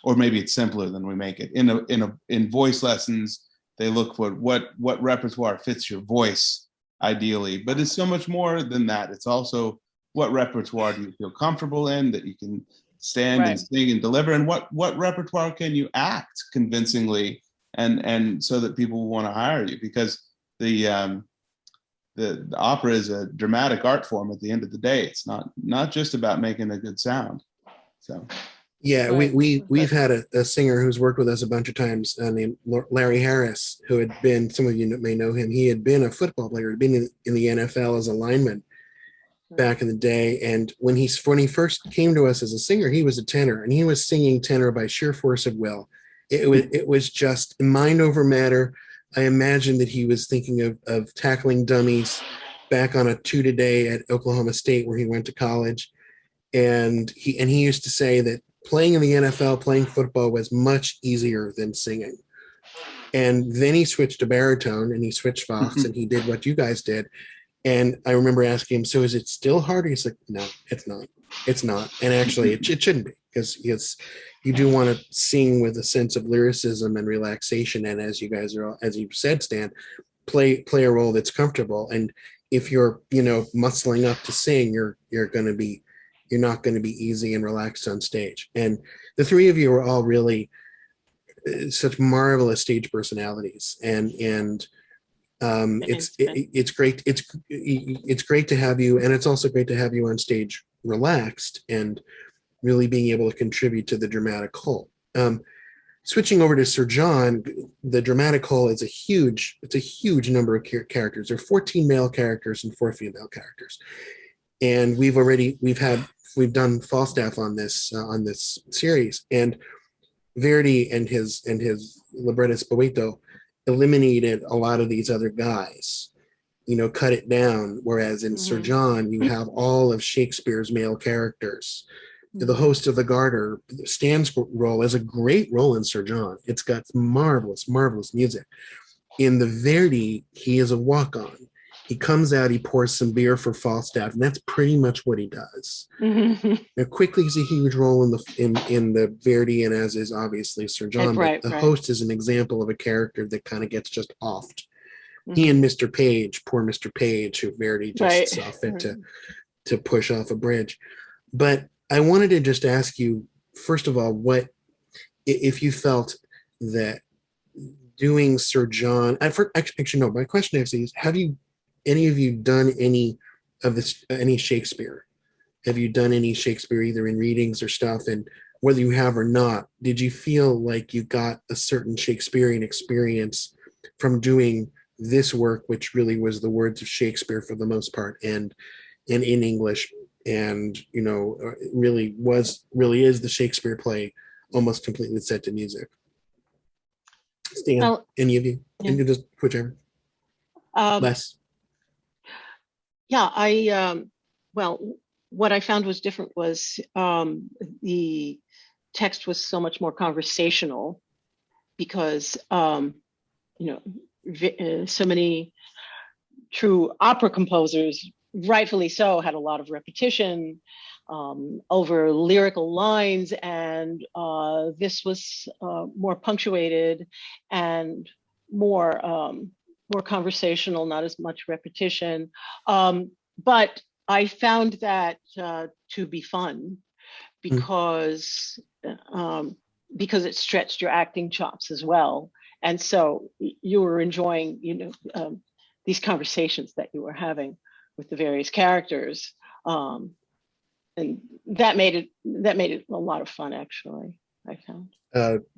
or maybe it's simpler than we make it. In voice lessons, they look for what repertoire fits your voice ideally, but it's so much more than that. It's also what repertoire do you feel comfortable in, that you can stand and sing and deliver, and what repertoire can you act convincingly, and so that people will want to hire you, because the opera is a dramatic art form. At the end of the day, it's not just about making a good sound. So yeah, we've had a singer who's worked with us a bunch of times named Larry Harris, who had been, some of you may know him, he had been a football player, had been in the NFL as a lineman back in the day. And when he first came to us as a singer, he was a tenor, and he was singing tenor by sheer force of will. It was just mind over matter. I imagine that he was thinking of tackling dummies back on a 2-a-day at Oklahoma State, where he went to college. And he used to say that playing in the NFL, playing football, was much easier than singing. And then he switched to baritone, and he switched Fox, and he did what you guys did. And I remember asking him, so is it still harder? He's like, no, it's not. It's not. And actually, it shouldn't be, because you do want to sing with a sense of lyricism and relaxation. And as you guys are, as you said, Stan, play a role that's comfortable. And if you're, you know, muscling up to sing, you're not going to be easy and relaxed on stage. And the three of you are all really such marvelous stage personalities, and it's great. It's great to have you, and it's also great to have you on stage relaxed and really being able to contribute to the dramatic whole. Switching over to Sir John, the dramatic whole is a huge number of characters. There are 14 male characters and 4 female characters, and we've done Falstaff on this series, and Verdi and his librettist Boito eliminated a lot of these other guys, you know, cut it down. Whereas in Sir John, you have all of Shakespeare's male characters. The host of the Garter, Stan's role is a great role in Sir John. It's got marvelous music. In the Verdi, he is a walk-on. He comes out, he pours some beer for Falstaff, and that's pretty much what he does. Now, Quickly is a huge role in the Verdi, and as is obviously Sir John. But the host is an example of a character that kind of gets just offed. He and Mr. Page, poor Mr. Page, who Verdi just saw fit to push off a bridge. But I wanted to just ask you, first of all, what if you felt that doing Sir John? Actually, no. My question actually is: have any of you done any Shakespeare? Have you done any Shakespeare either in readings or stuff? And whether you have or not, did you feel like you got a certain Shakespearean experience from doing this work, which really was the words of Shakespeare for the most part, and in English, and you know, really is the Shakespeare play almost completely set to music? Stan, any of you? Yeah. And you just whichever. Les. Yeah, what I found was different was the text was so much more conversational because, so many true opera composers, rightfully so, had a lot of repetition over lyrical lines, and this was more punctuated and more conversational, not as much repetition. But I found that to be fun because it stretched your acting chops as well, and so you were enjoying, these conversations that you were having with the various characters, and that made it a lot of fun. Actually, I found.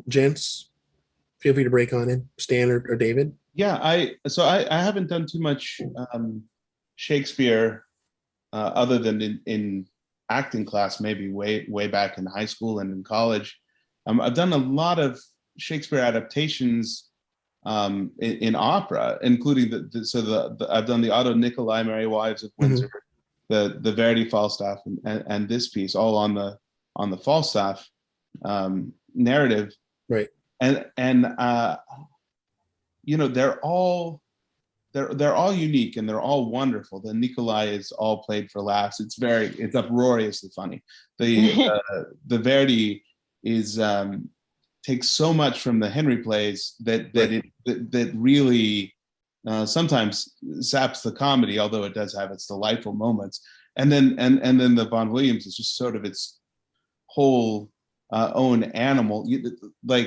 Gents, feel free to break on in, Stan or David. Yeah, I haven't done too much Shakespeare other than in acting class, maybe way back in high school and in college. I've done a lot of Shakespeare adaptations in opera, including I've done the Otto Nicolai Merry Wives of Windsor, the Verdi Falstaff, and this piece, all on the Falstaff narrative, right? And they're all unique and they're all wonderful. The Nicolai is all played for laughs. It's uproariously funny. The Verdi is takes so much from the Henry plays that really sometimes saps the comedy, although it does have its delightful moments. And then the Vaughan Williams is just sort of its whole own animal. I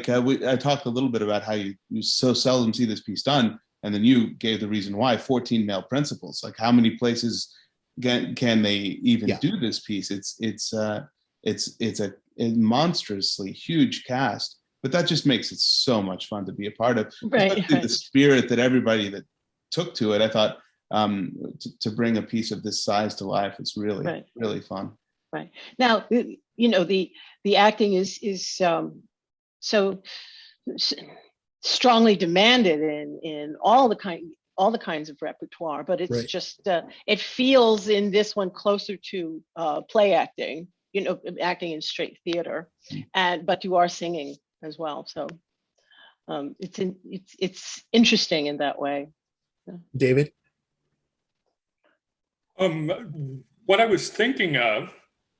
talked a little bit about how you so seldom see this piece done, and then you gave the reason why. 14 male principals. Like, how many places can they even do this piece? It's a monstrously huge cast, but that just makes it so much fun to be a part of. Right. The spirit that everybody that took to it, I thought, to bring a piece of this size to life is really really fun. Right. Now, the acting is so strongly demanded in all the kinds of repertoire, but it's just it feels in this one closer to play acting, acting in straight theater, but you are singing as well, so it's interesting in that way. David? What I was thinking of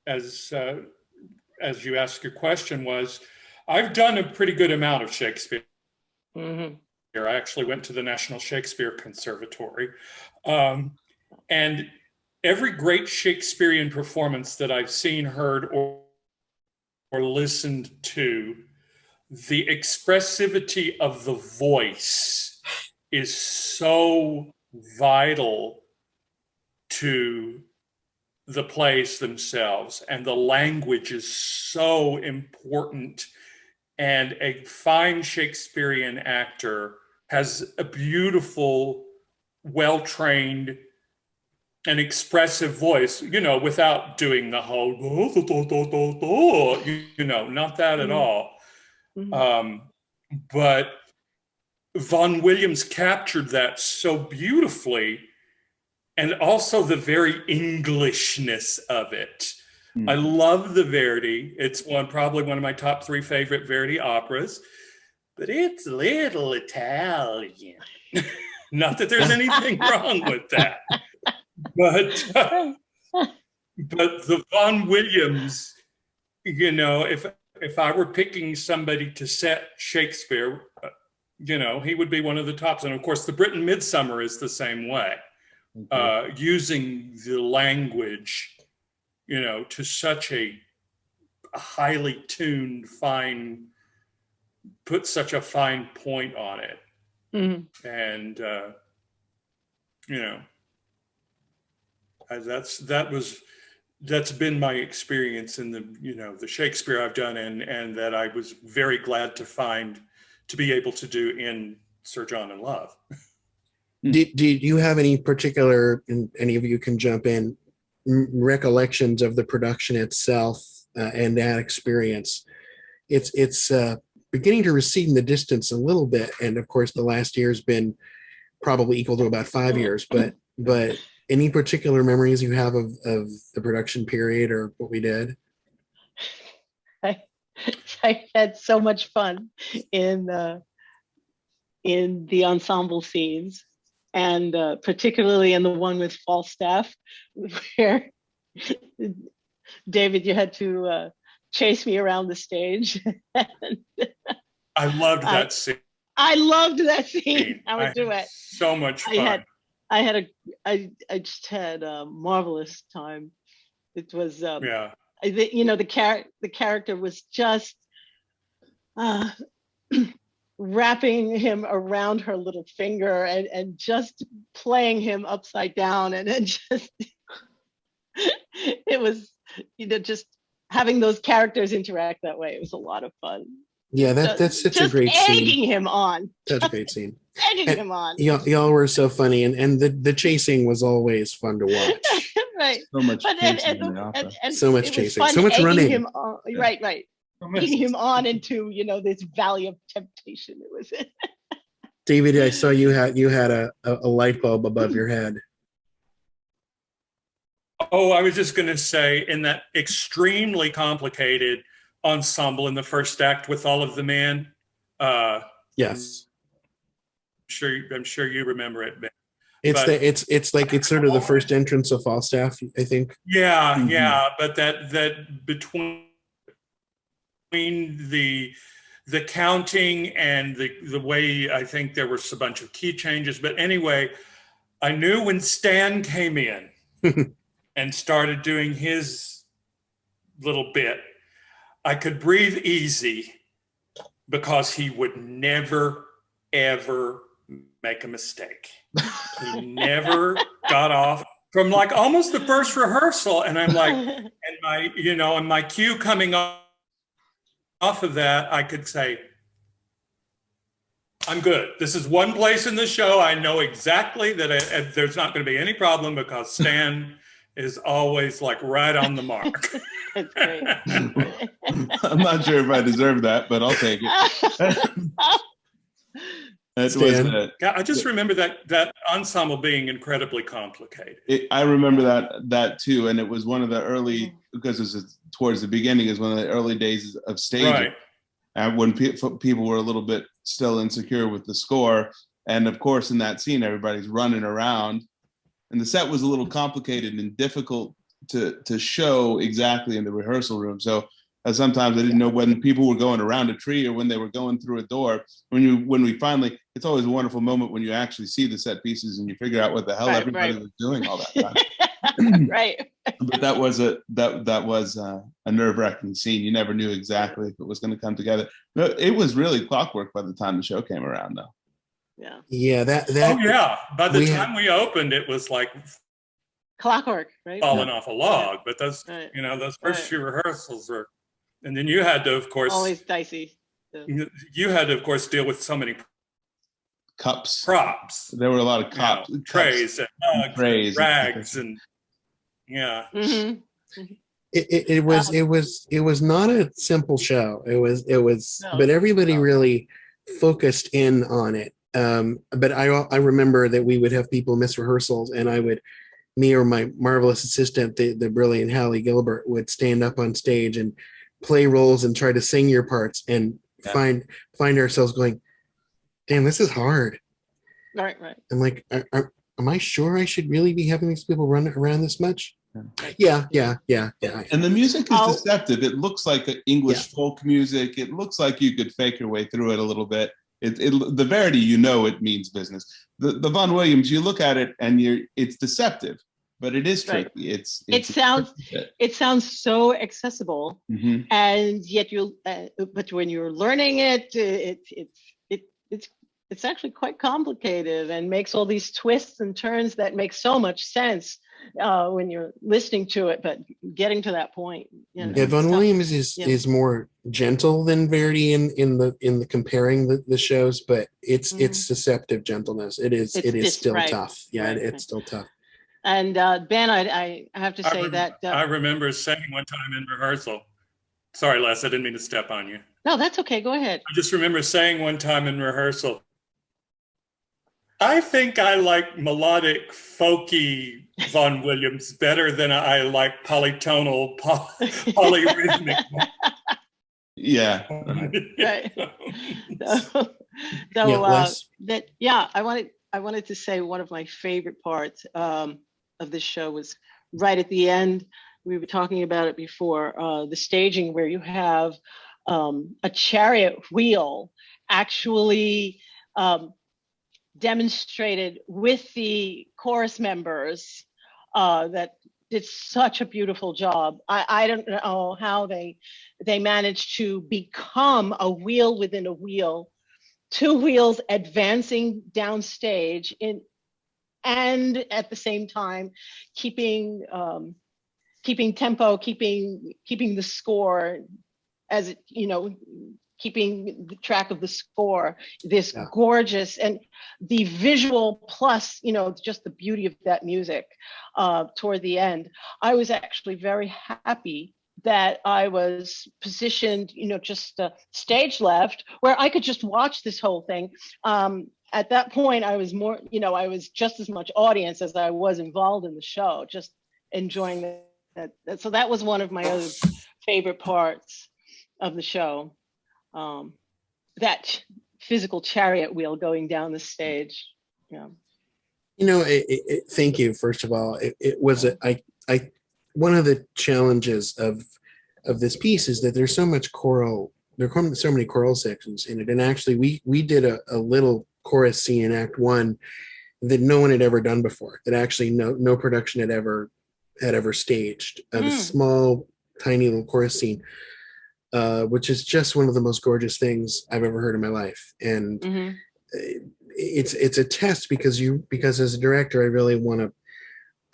as you asked your question was, I've done a pretty good amount of Shakespeare. Mm-hmm. I actually went to the National Shakespeare Conservatory. And every great Shakespearean performance that I've seen, heard, or listened to, the expressivity of the voice is so vital to the plays themselves, and the language is so important. And a fine Shakespearean actor has a beautiful, well-trained and expressive voice, without doing the whole, not that at all. Mm-hmm. But Vaughan Williams captured that so beautifully, and also the very Englishness of it. Mm. I love the Verdi. It's probably one of my top 3 favorite Verdi operas, but it's a little Italian. Not that there's anything wrong with that, but the Vaughan Williams, if I were picking somebody to set Shakespeare, he would be one of the tops. And of course, the Britain Midsummer is the same way, using the language, to such a highly tuned, put such a fine point on it. Mm-hmm. And, that's been my experience in the Shakespeare I've done, and that I was very glad to be able to do in Sir John in Love. Did you have any particular, and any of you can jump in, recollections of the production itself and that experience? It's beginning to recede in the distance a little bit, and of course the last year has been probably equal to about 5 years, but any particular memories you have of the production period or what we did? I had so much fun in the ensemble scenes, and particularly in the one with Falstaff, where David, you had to chase me around the stage. I loved that scene. I loved that scene. I would do it. So much fun. I just had a marvelous time. It was the character was just wrapping him around her little finger and just playing him upside down, and it just it was just having those characters interact that way. It was a lot of fun. Yeah, that's such a great scene. Egging him on. Such a great scene. Egging him on. Y'all were so funny, and the chasing was always fun to watch. Right. So much chasing in the opera. So much chasing. So much running. Him on, right. Egging him on into this valley of temptation. It was. David, I saw you had a light bulb above your head. Oh, I was just going to say, in that extremely complicated ensemble in the first act with all of the men. Yes. I'm sure you remember it, Ben. It's sort of the first entrance of Falstaff, I think. Yeah, mm-hmm. Yeah, but that between the counting and the way, I think there was a bunch of key changes. But anyway, I knew when Stan came in and started doing his little bit, I could breathe easy because he would never, ever make a mistake. He never got off from like almost the first rehearsal. And I'm like, and my cue coming off of that, I could say, I'm good. This is one place in the show I know exactly that there's not going to be any problem because Stan is always like right on the mark. That's great. I'm not sure if I deserve that, but I'll take it. I just remember that ensemble being incredibly complicated. I remember that too, and it was one of the early, because it was towards the beginning, is one of the early days of staging, right. And when people were a little bit still insecure with the score, and of course in that scene everybody's running around, and the set was a little complicated and difficult to show exactly in the rehearsal room. So sometimes I didn't know when people were going around a tree or when they were going through a door. When we finally, it's always a wonderful moment when you actually see the set pieces and you figure out what the hell everybody was doing all that time. Right. But that was a nerve-wracking scene. You never knew exactly if it was going to come together. No, it was really clockwork by the time the show came around, though. Yeah. Yeah. That. Oh yeah. By the time we opened, it was like clockwork, right? Falling off a log. But those, those first few rehearsals were. And then you had to, of course, always dicey. Yeah. You had to, of course, deal with so many props. There were a lot of cups, trays, and mugs, and rags, and yeah. Mm-hmm. It was not a simple show. It was, but everybody really focused in on it. But I remember that we would have people miss rehearsals, and me or my marvelous assistant, the brilliant Hallie Gilbert, would stand up on stage and play roles and try to sing your parts, and find ourselves going, damn, this is hard. Right. I'm like, am I sure I should really be having these people run around this much? Yeah. And the music is deceptive. It looks like English folk music. It looks like you could fake your way through it a little bit. The Verdi, it means business. The Vaughan Williams, you look at it and it's deceptive. But it is tricky. Right. It sounds so accessible, mm-hmm. and yet but when you're learning it, it's actually quite complicated and makes all these twists and turns that make so much sense when you're listening to it. But getting to that point, Vaughan Williams is more gentle than Verdi in the comparing the shows, but it's deceptive gentleness. It's still tough. Yeah, it's still tough. And Ben, I have to say that I remember saying one time in rehearsal. Sorry, Les, I didn't mean to step on you. No, that's okay. Go ahead. I just remember saying one time in rehearsal, I think I like melodic, folky Vaughan Williams better than I like polytonal, polyrhythmic. Yeah. Right. I wanted to say one of my favorite parts of the show was right at the end. We were talking about it before, the staging where you have a chariot wheel actually demonstrated with the chorus members that did such a beautiful job. I don't know how they managed to become a wheel within a wheel, two wheels advancing downstage and at the same time keeping tempo, keeping the score, as keeping the track of the score, this gorgeous, and the visual plus, just the beauty of that music toward the end. I was actually very happy that I was positioned, just stage left, where I could just watch this whole thing. At that point, I was more, I was just as much audience as I was involved in the show, just enjoying that. So that was one of my other favorite parts of the show. That physical chariot wheel going down the stage. Yeah. Thank you. First of all, it was one of the challenges of this piece is that there's so much choral. There are so many choral sections in it, and actually, we did a little chorus scene in Act 1 that no one had ever done before. That actually no production had ever staged. A small, tiny little chorus scene. Which is just one of the most gorgeous things I've ever heard in my life. And it's a test because as a director,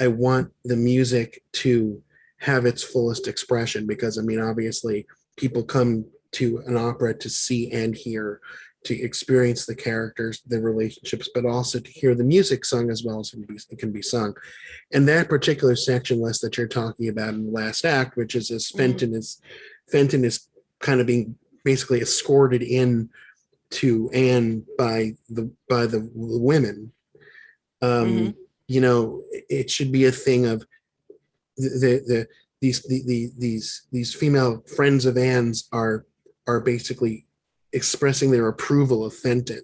I want the music to have its fullest expression, because obviously people come to an opera to see and hear, to experience the characters, the relationships, but also to hear the music sung as well as it can be sung. And that particular section, Les, that you're talking about in the last act, which is as Fenton is kind of being basically escorted in to Anne by the women. It should be a thing of these female friends of Anne's are basically expressing their approval of Fenton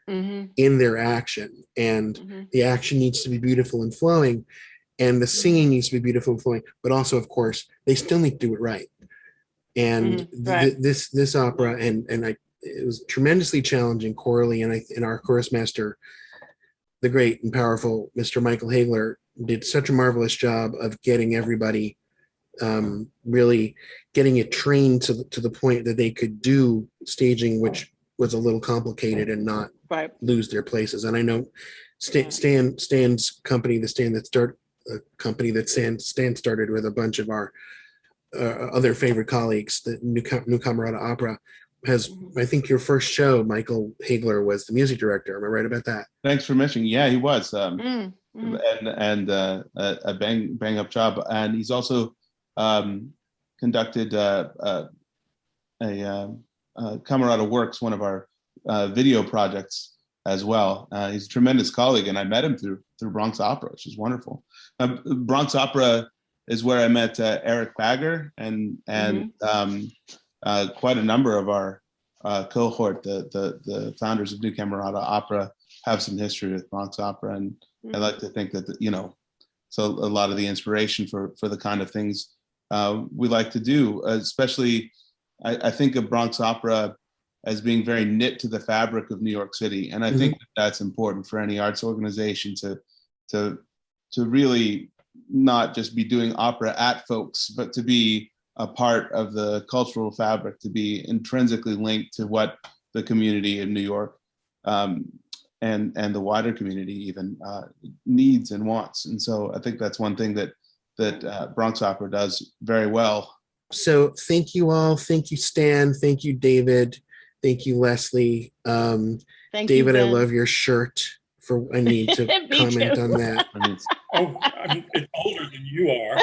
in their action, and the action needs to be beautiful and flowing, and the singing needs to be beautiful and flowing, but also, of course, they still need to do it right. And this opera, it was tremendously challenging chorally, and our chorus master, the great and powerful Mr. Michael Hagler, did such a marvelous job of getting everybody really getting it trained to the point that they could do staging, which was a little complicated, and not lose their places. And I know Stan's company, Stan started with a bunch of our other favorite colleagues, the New Camerata Opera, has, I think your first show, Michael Hagler was the music director. Am I right about that? Thanks for mentioning. Yeah, he was, and a bang up job. And he's also conducted Camerata Works, one of our video projects as well. He's a tremendous colleague, and I met him through Bronx Opera, which is wonderful. Bronx Opera is where I met Eric Bagger and quite a number of our cohort. The founders of New Camerata Opera have some history with Bronx Opera, and I like to think that so a lot of the inspiration for the kind of things we like to do, especially I think of Bronx Opera as being very knit to the fabric of New York City, and I think that's important for any arts organization to really not just be doing opera at folks, but to be a part of the cultural fabric, to be intrinsically linked to what the community in New York and the wider community even needs and wants. And so I think that's one thing that Bronx Opera does very well. So thank you all. Thank you, Stan. Thank you, David. Thank you, Leslie. Thank David, you, I love your shirt. I need to comment on that. Oh, it's older than you are.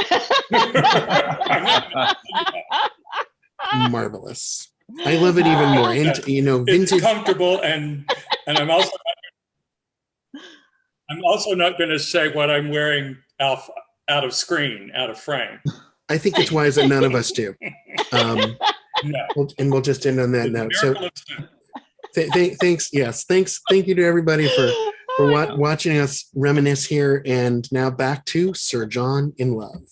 Marvelous. I love it even more. And it's comfortable, and I'm also also not going to say what I'm wearing out of screen, out of frame. I think it's wise that none of us do. No. And we'll just end on that note. So Miracle thanks. Thank you to everybody for watching us reminisce here. And now back to Sir John in Love.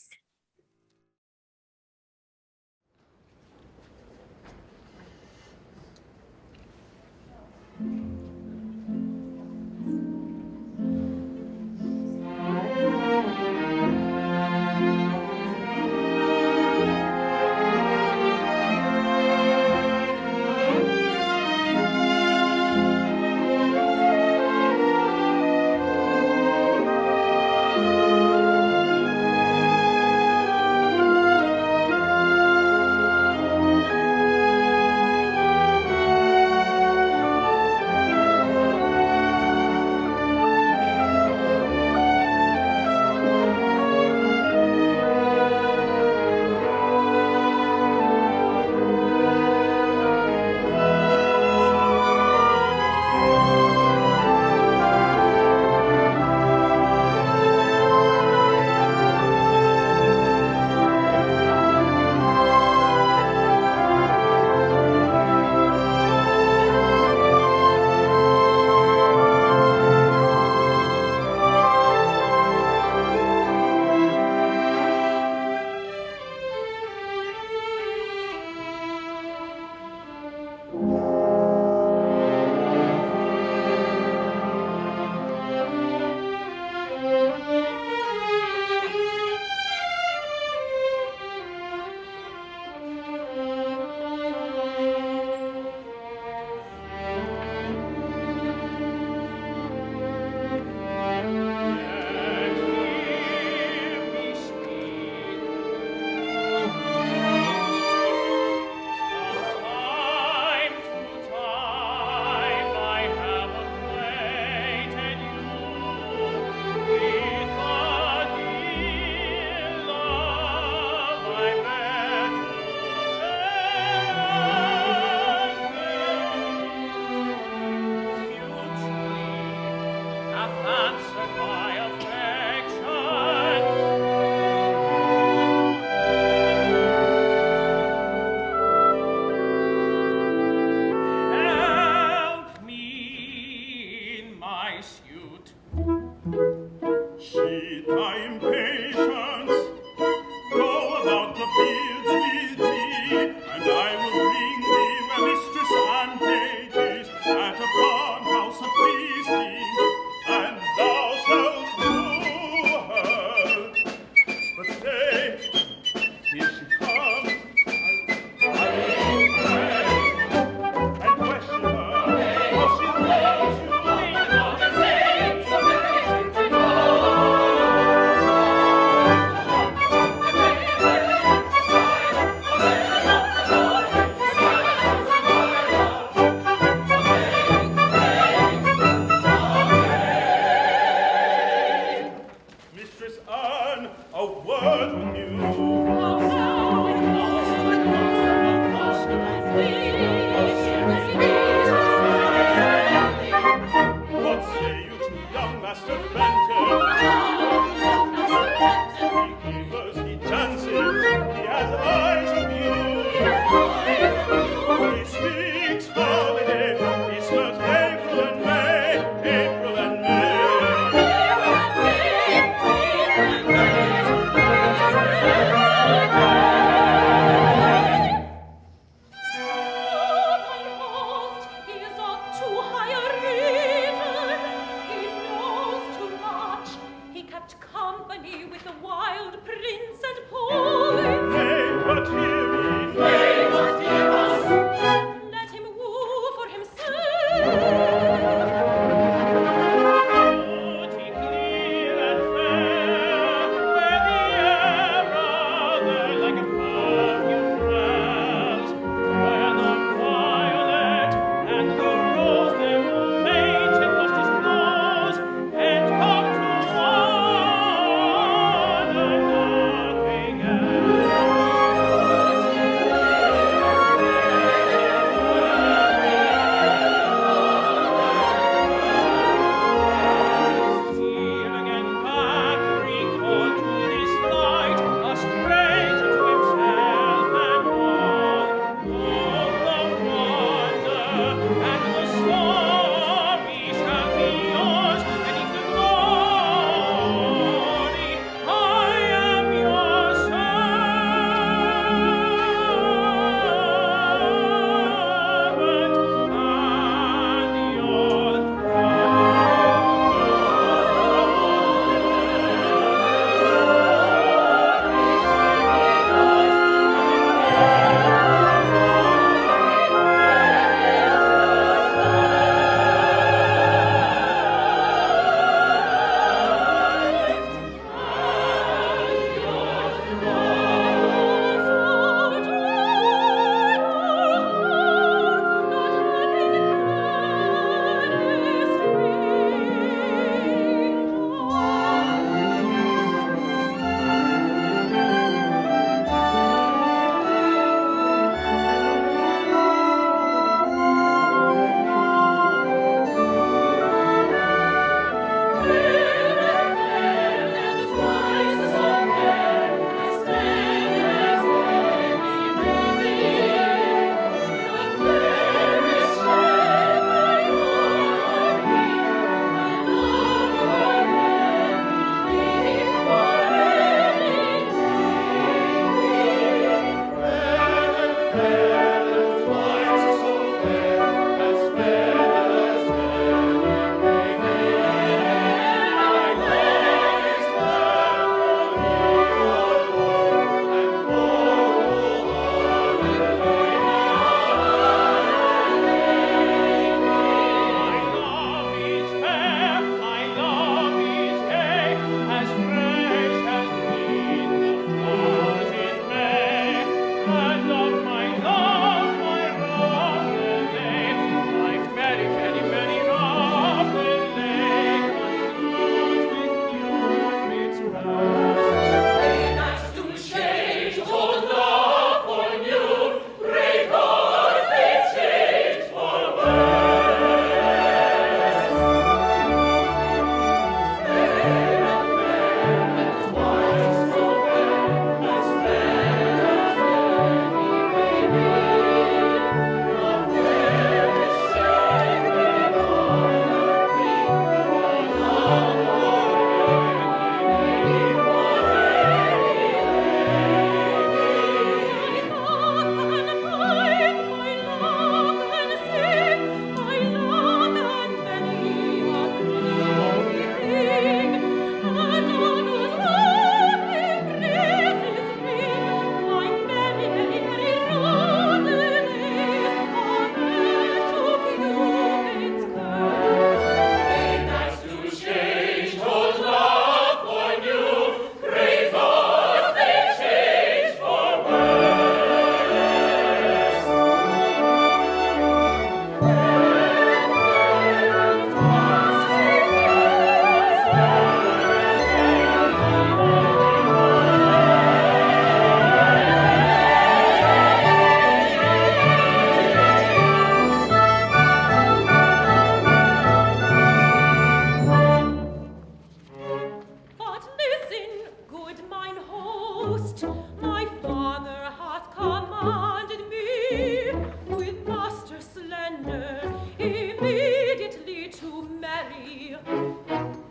with Master Slender immediately to marry.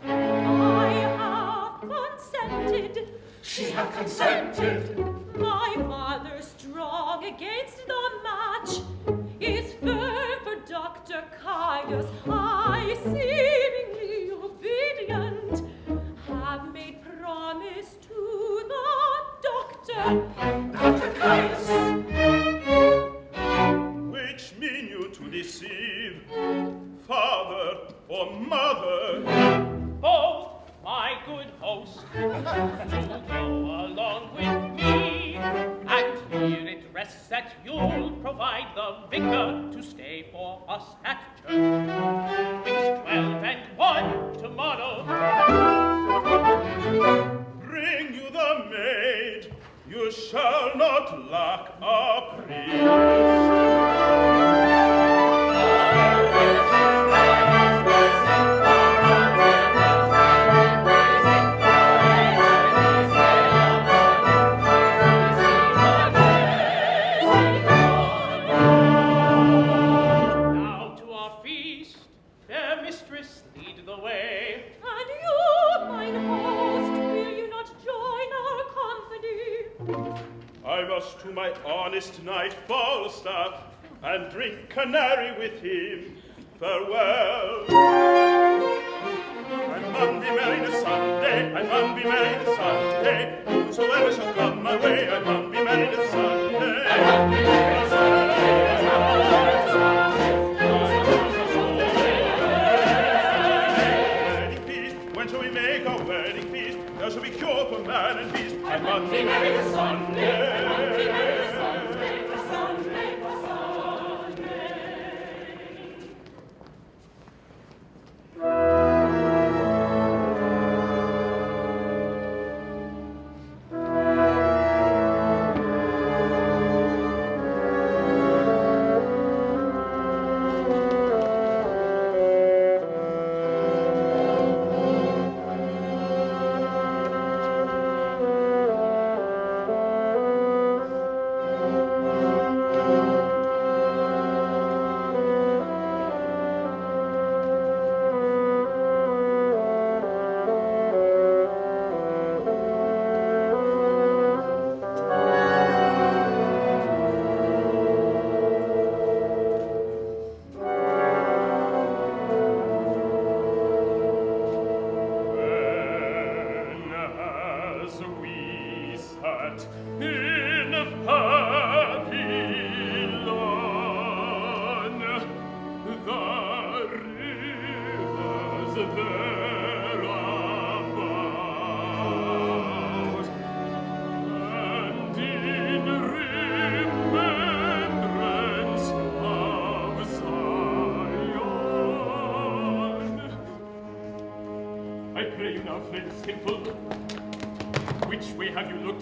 I have consented. She hath consented. My father strong against the match is firm for Dr. Caius. I seemingly obedient have made promise to the doctor. Dr. Caius! Which mean you to deceive, father or mother? Both, my good host, to go along with me, and here it rests that you'll provide the vicar to stay for us at church. It's 12 and 1 tomorrow. Bring you the maid, you shall not lack a priest. Now to our feast, fair mistress, lead the way. And you, mine host, will you not join our company? I must to my honest knight Falstaff and drink canary with him. Farewell. I mun be married a Sunday, I mun be married a Sunday. Whosoever shall come my way, I mun be married a Sunday. I mun be married a Sunday. Wedding feast, when shall we make our wedding feast? There shall be cure for man and beast. I mun be married a Sunday.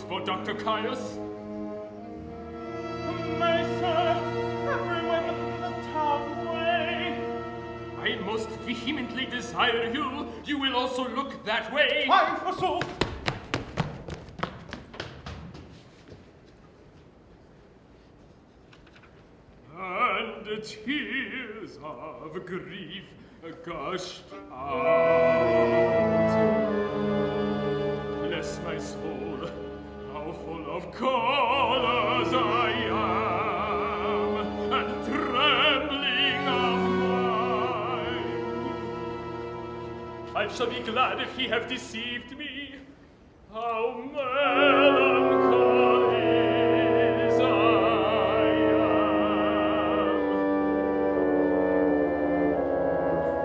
For Dr. Caius? May sir, everyone the town way. I most vehemently desire you will also look that way. Aye, forsooth. And tears of grief gushed out. Bless my soul, how full of colours I am, and trembling of mind. I shall be glad if he have deceived me. How melancholy is I am.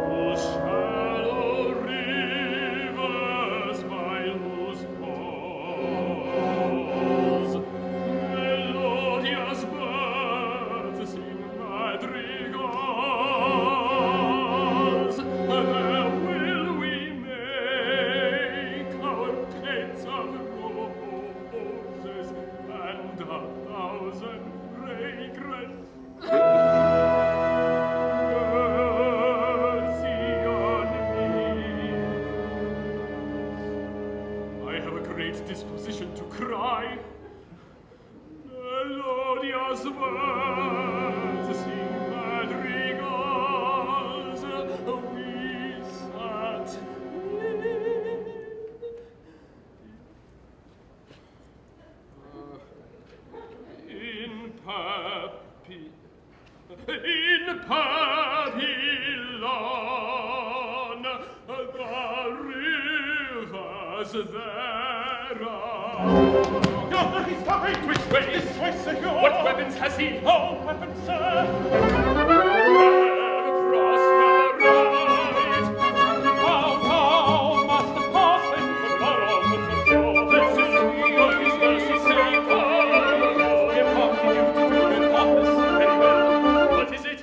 To shallow rivers by whose falls melodious birds sing madrigals, there will we make our pets of roses and a thousand fragrant mercy on me. I have a great disposition to cry melodious words. In Babylon, the rivers there are. Yonder he's coming! Which way? This way, senor! What weapons has he? No weapons, sir! Across the right. How must the parson tomorrow put his door? This is his mercy sake. Oh, if I'm to you to do good office, very well. What is it?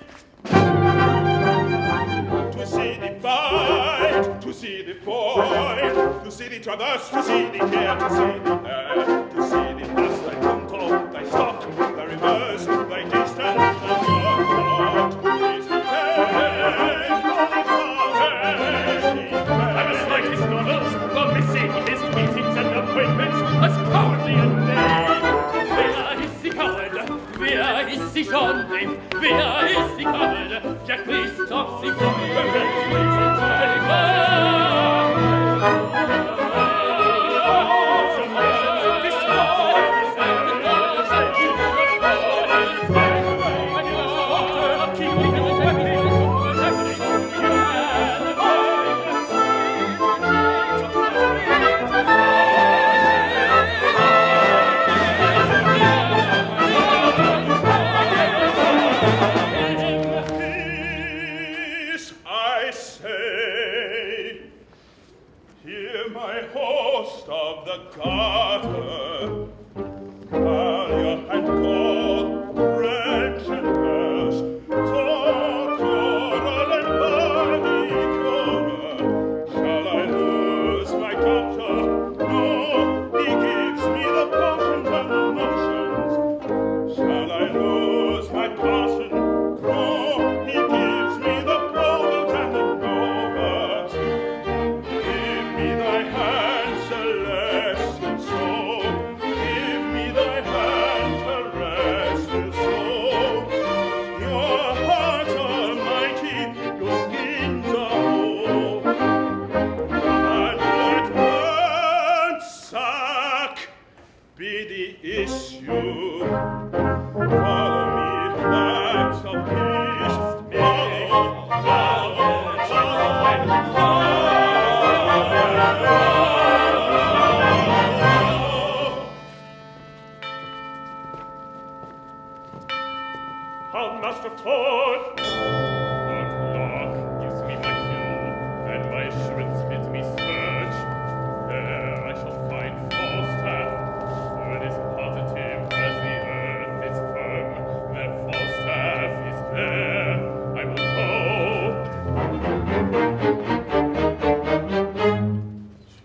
To see the fight, to see the fight, to see the traverse, to see the air, to see the air, to see the pass, thy punto, thy stop, thy reverse, thy distance, thy God, is the I must like his novels, but missing his meetings and appointments as cowardly and vain. Where is the coward? Where is the Jean? Where is the coward? Jack, please stop the boy. Of the Garter, Talia and Gaul, French and Welsh, Choral and Bardicola. Shall I lose my doctor? No, he gives me the potions and the motions. Shall I lose my parson? No, he gives me the proverbs and the novas. Give me thy hand, celestial soul. Give me thy hand, terrestrial soul. Your hearts are mighty, your skins are whole. And let ransack be the issue. Follow me, lads of peace. Follow. How Master Ford! Lord Locke gives me my cue, and my assurance bids me search. There I shall find Falstaff, for it is positive as the earth is firm. Where Falstaff is there, I will go.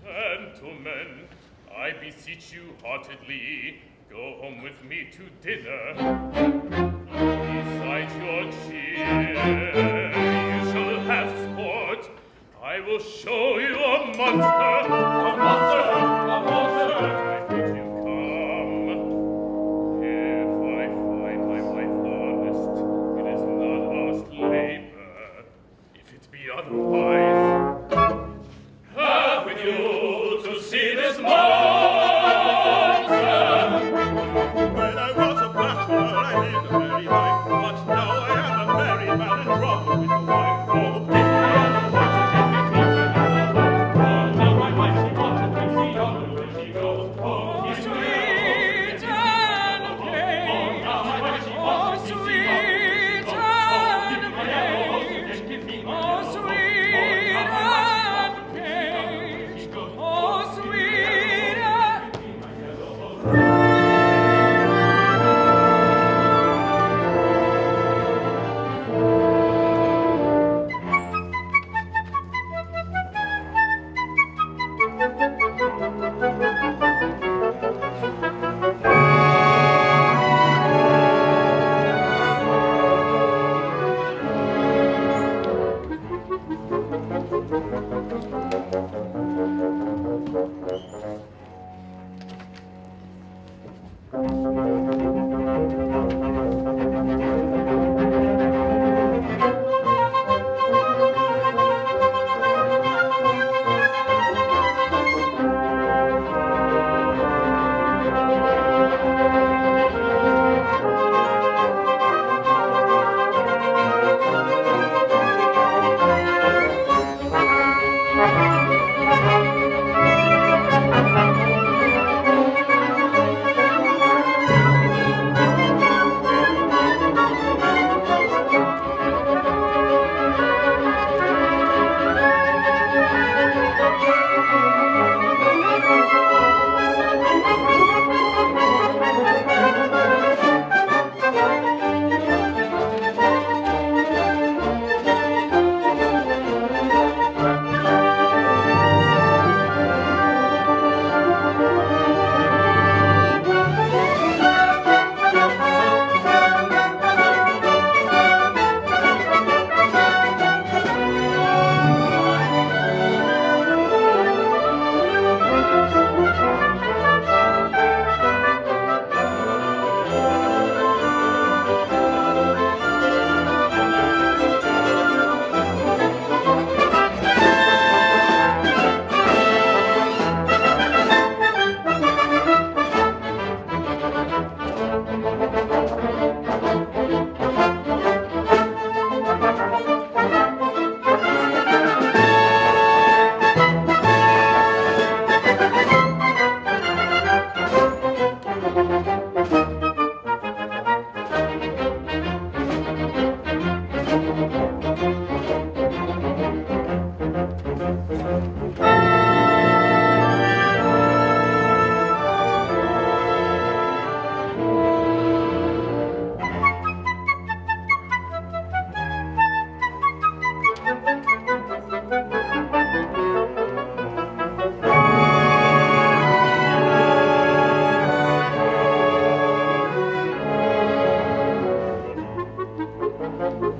Gentlemen, I beseech you heartedly, go home with me to dinner. Beside your cheer, you shall have sport. I will show you a monster, a monster, a monster. I bid you come. If I find my wife honest, it is not lost labor. If it be otherwise, have with you to see this monster. When I was a bachelor, I lived a merry life, but now I am a married man in trouble with a wife. Oh, give me all the ones who get me drunk and all. Now my wife, she wanted me, see yonder where she goes. Oh, sweet and plain. now my wife, she wanted me, see yonder where she goes. Oh, Sweet and plain. Oh, sweet and plain.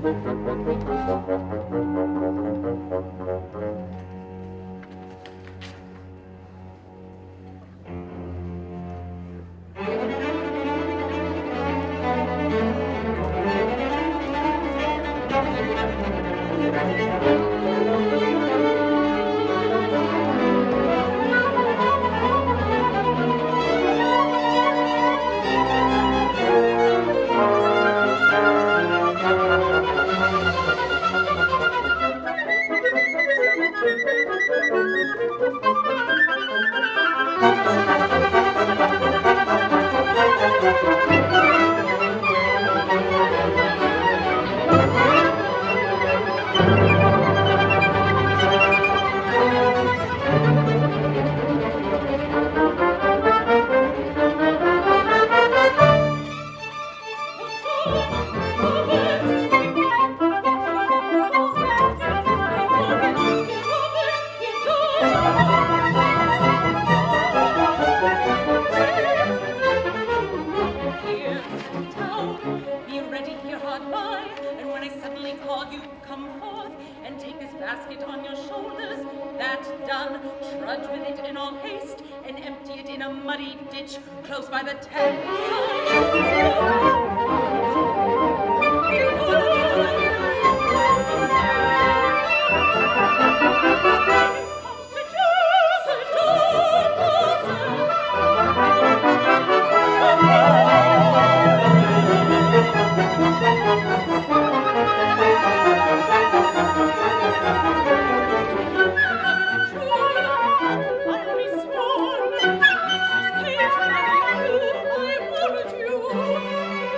I wanted you.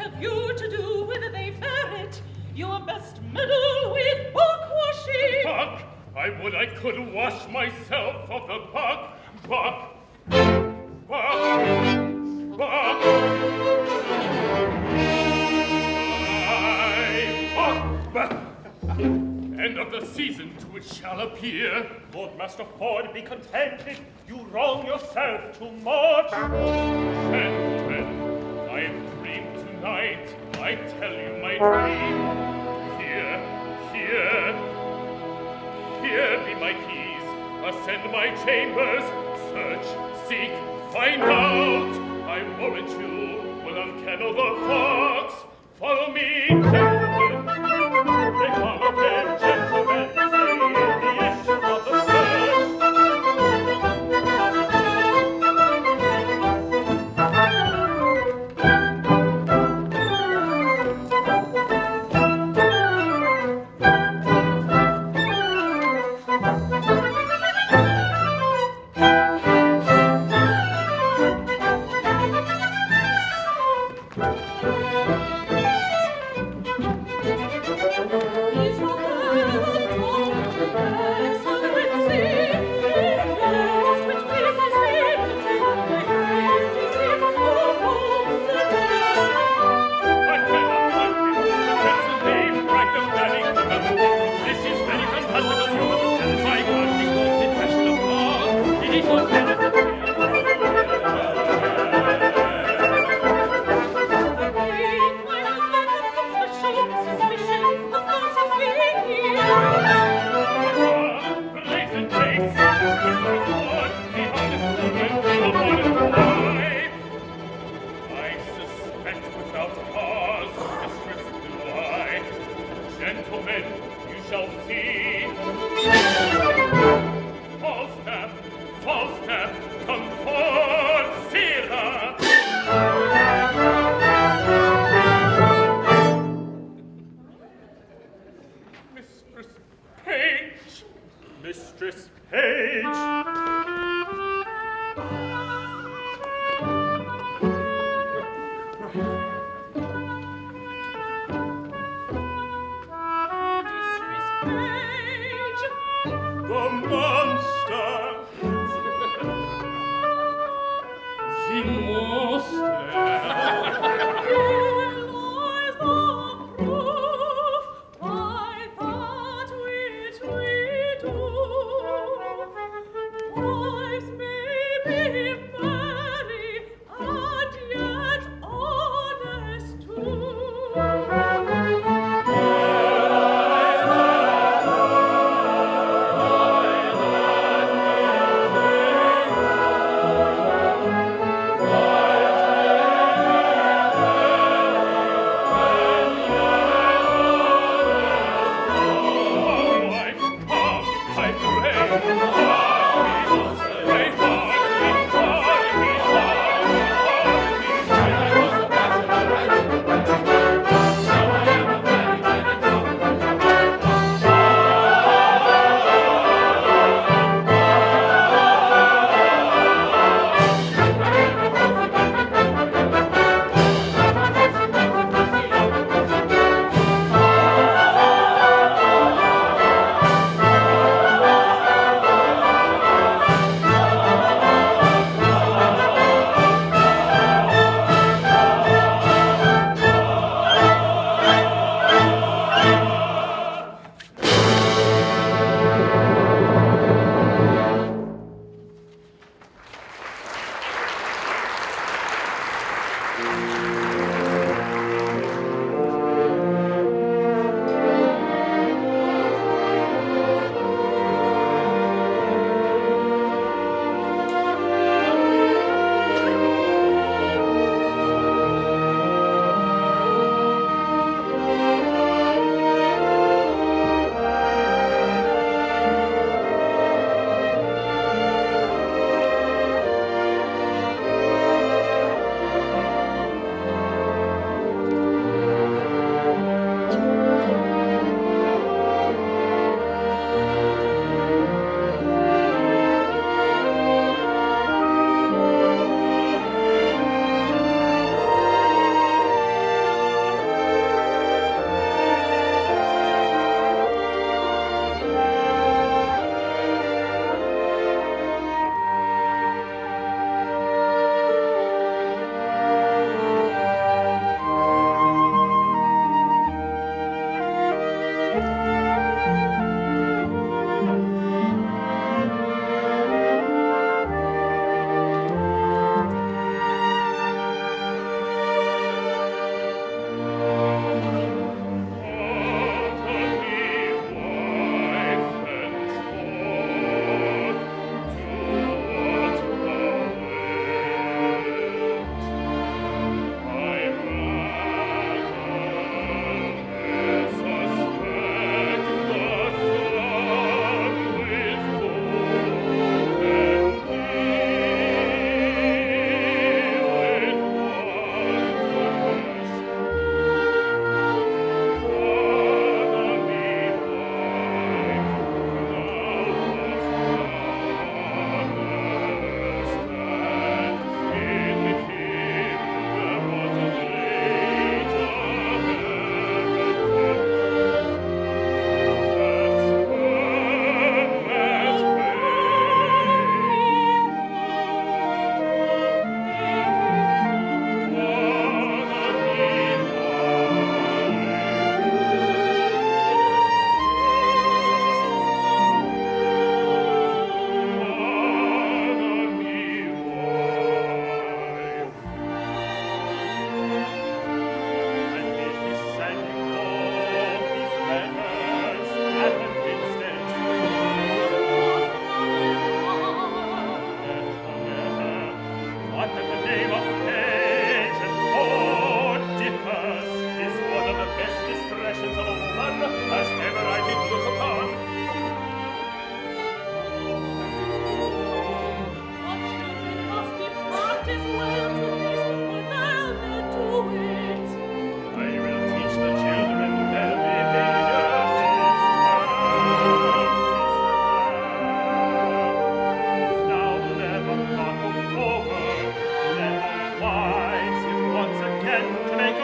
have you to do with they merit? You best meddle with buck washing. Buck? I would I could wash myself of the buck. Buck. Buck. Buck. Buck. End of the season to it shall appear. Lord Master Ford, be contented. You wrong yourself too much. Gentlemen, I have dreamed tonight. I tell you my dream. Here be my keys. Ascend my chambers. Search, seek, find out. I warrant you will unkennel the fox. Follow me, gentlemen. They follow them, gentlemen. See the issue of the search.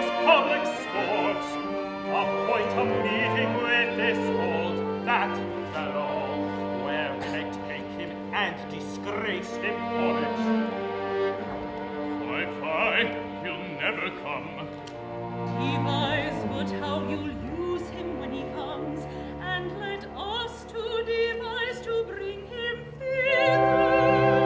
this public sports, appoint a meeting with this old fat fellow, where we may take him and disgrace him for it. Fie, he'll never come. Devise but how you'll use him when he comes, and let us to devise to bring him thither.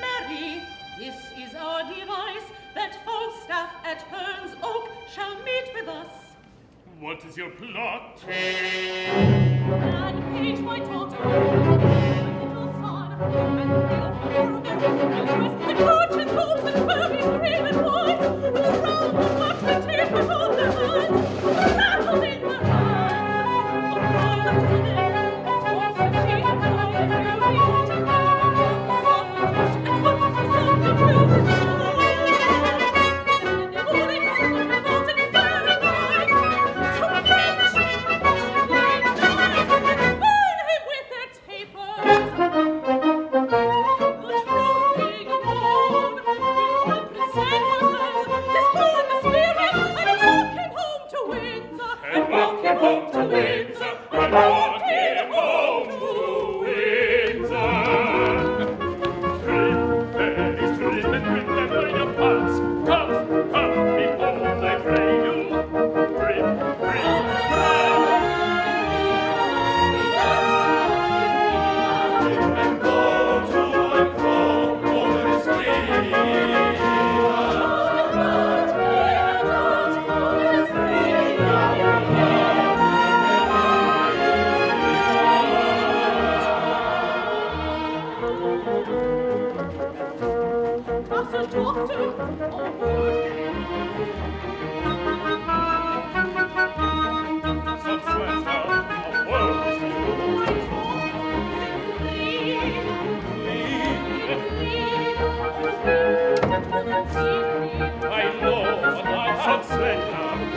Mary, this is our device, that Falstaff at Hern's Oak shall meet with us. What is your plot? And page my daughter, my little son, and the real horror of their adventures, the coaches open, furries green and white, and the round the box they take with all their hands, the rattle in their hands, the pilots in the air, the force of she and all the beauty of the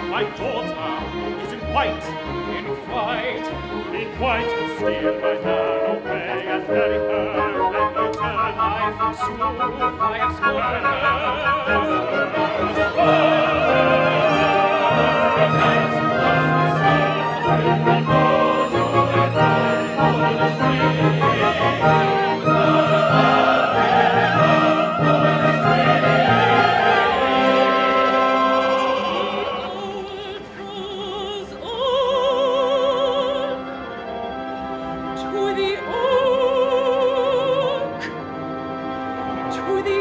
My daughter is in white, be white and steal my narrow way and marry her and return. I have spoken To the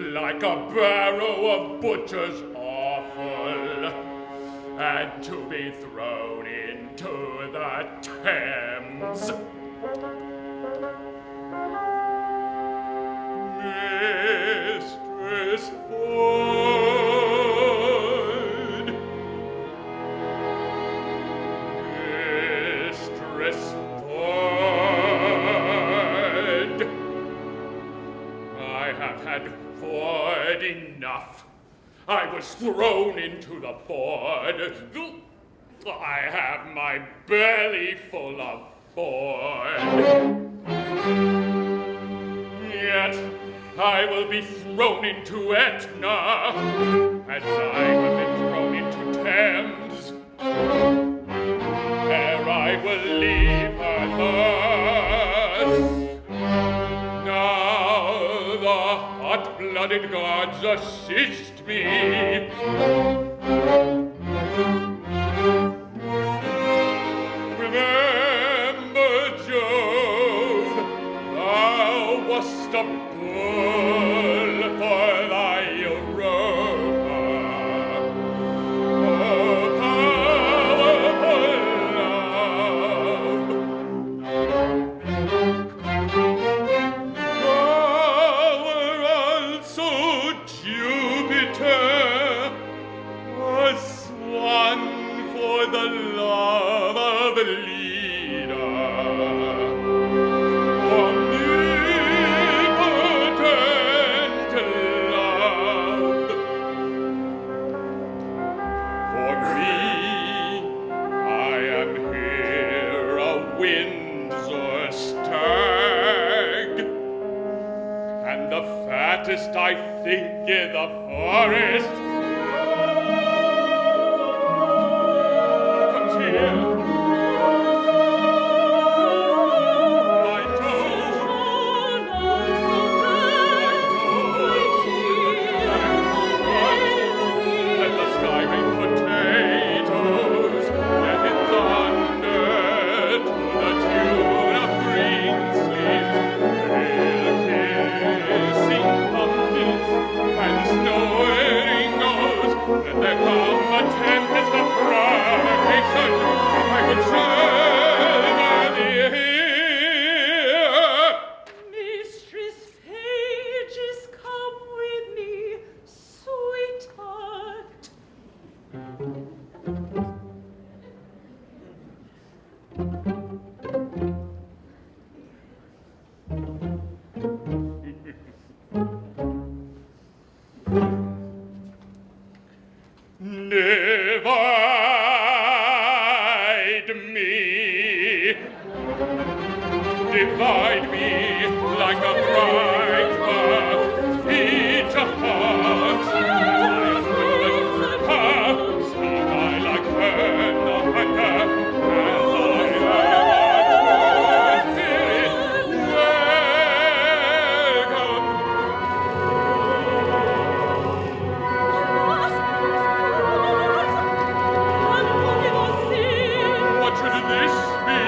like a barrow of butcher's offal, and to be thrown into the Thames. Mistress Ford, Mistress Ford, I have had Ford enough. I was thrown into the Ford. I have my belly full of Ford. Yet I will be thrown into Etna, as I have been thrown into Thames. There I will leave her thus. Now the hot-blooded gods assist me. Remember, Joan, thou wast a bull for thy Europa, a powerful love. Power also Jupiter was swan for the love of Leda. Omnipotent love. For me, I am here a Windsor stag, and the fattest I think in the forest comes here. By Jove, let the sky rain potatoes, let it thunder to the tune of green sleeves, pale kissing pumpkins and snoring nose. Let there come a tempest of provocation, I would shelter thee here. Mistress Pages, come with me, sweetheart. Divide me, divide me like a bright bird, each apart. Speak I like her, the hunter, as I am spirit. Welcome. What should this be?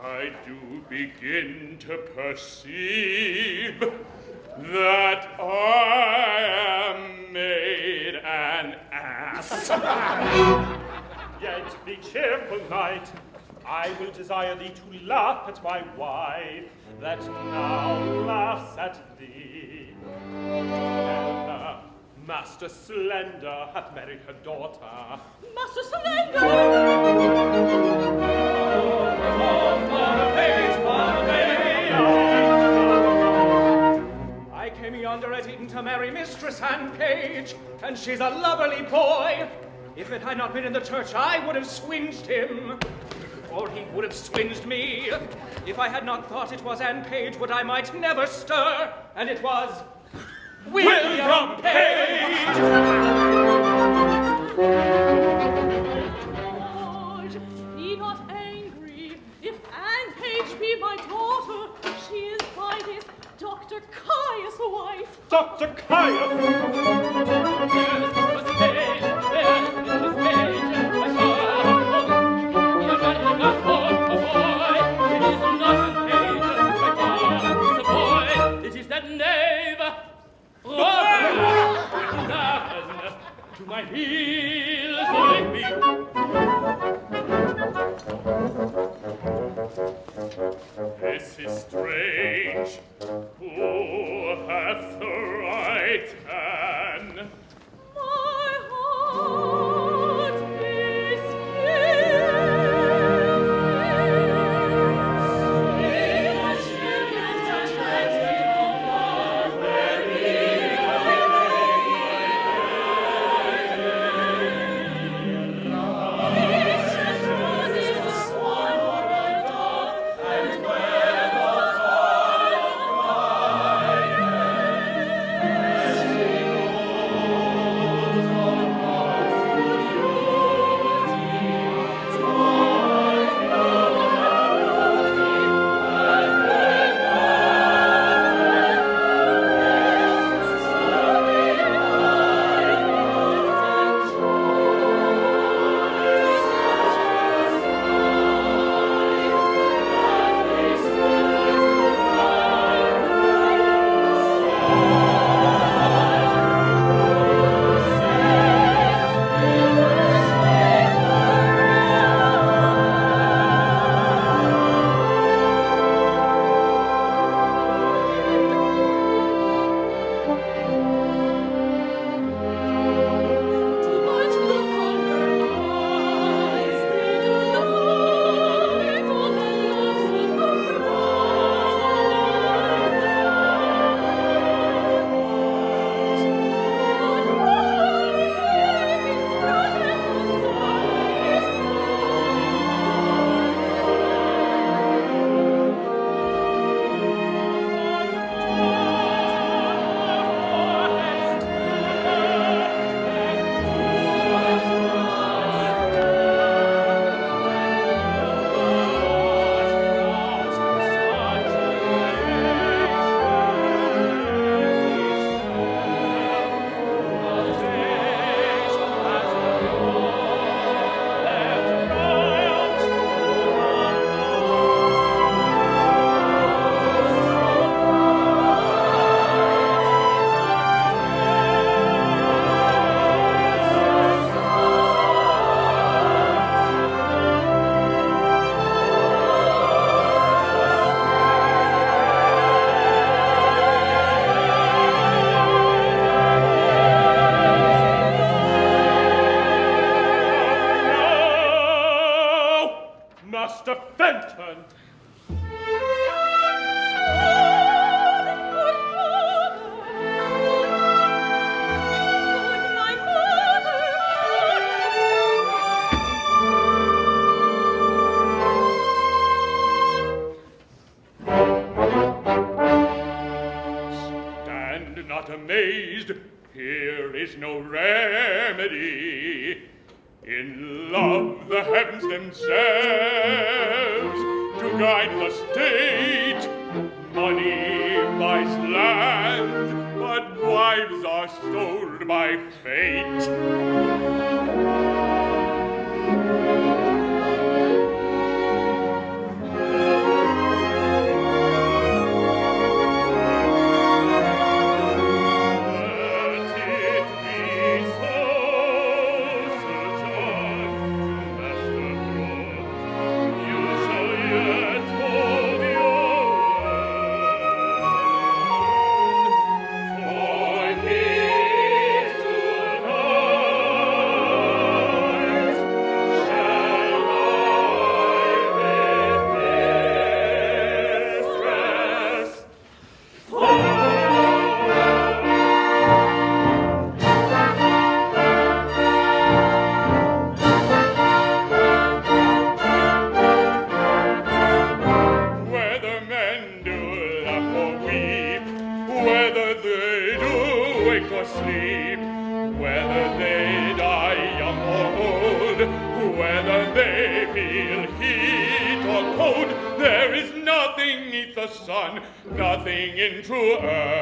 I do begin to perceive that I am made an ass. Yet be cheerful, knight. I will desire thee to laugh at my wife that now laughs at thee. Helena, Master Slender hath married her daughter. Master Slender! I came yonder at Eton to marry Mistress Anne Page, and she's a lubberly boy. If it had not been in the church, I would have swinged him. Or he would have swinged me. If I had not thought it was Anne Page, would I might never stir, and it was William Page! Lord, be not angry. If Anne Page be my daughter, she is by this Dr. Caius' wife. Dr. Caius! It is that knave, to my heels, take me. This is strange. Who hath the right hand? My heart is amazed, here is no remedy. In love the heavens themselves to guide the state. Money buys land, but wives souls are stole by fate. Nothing in true earnest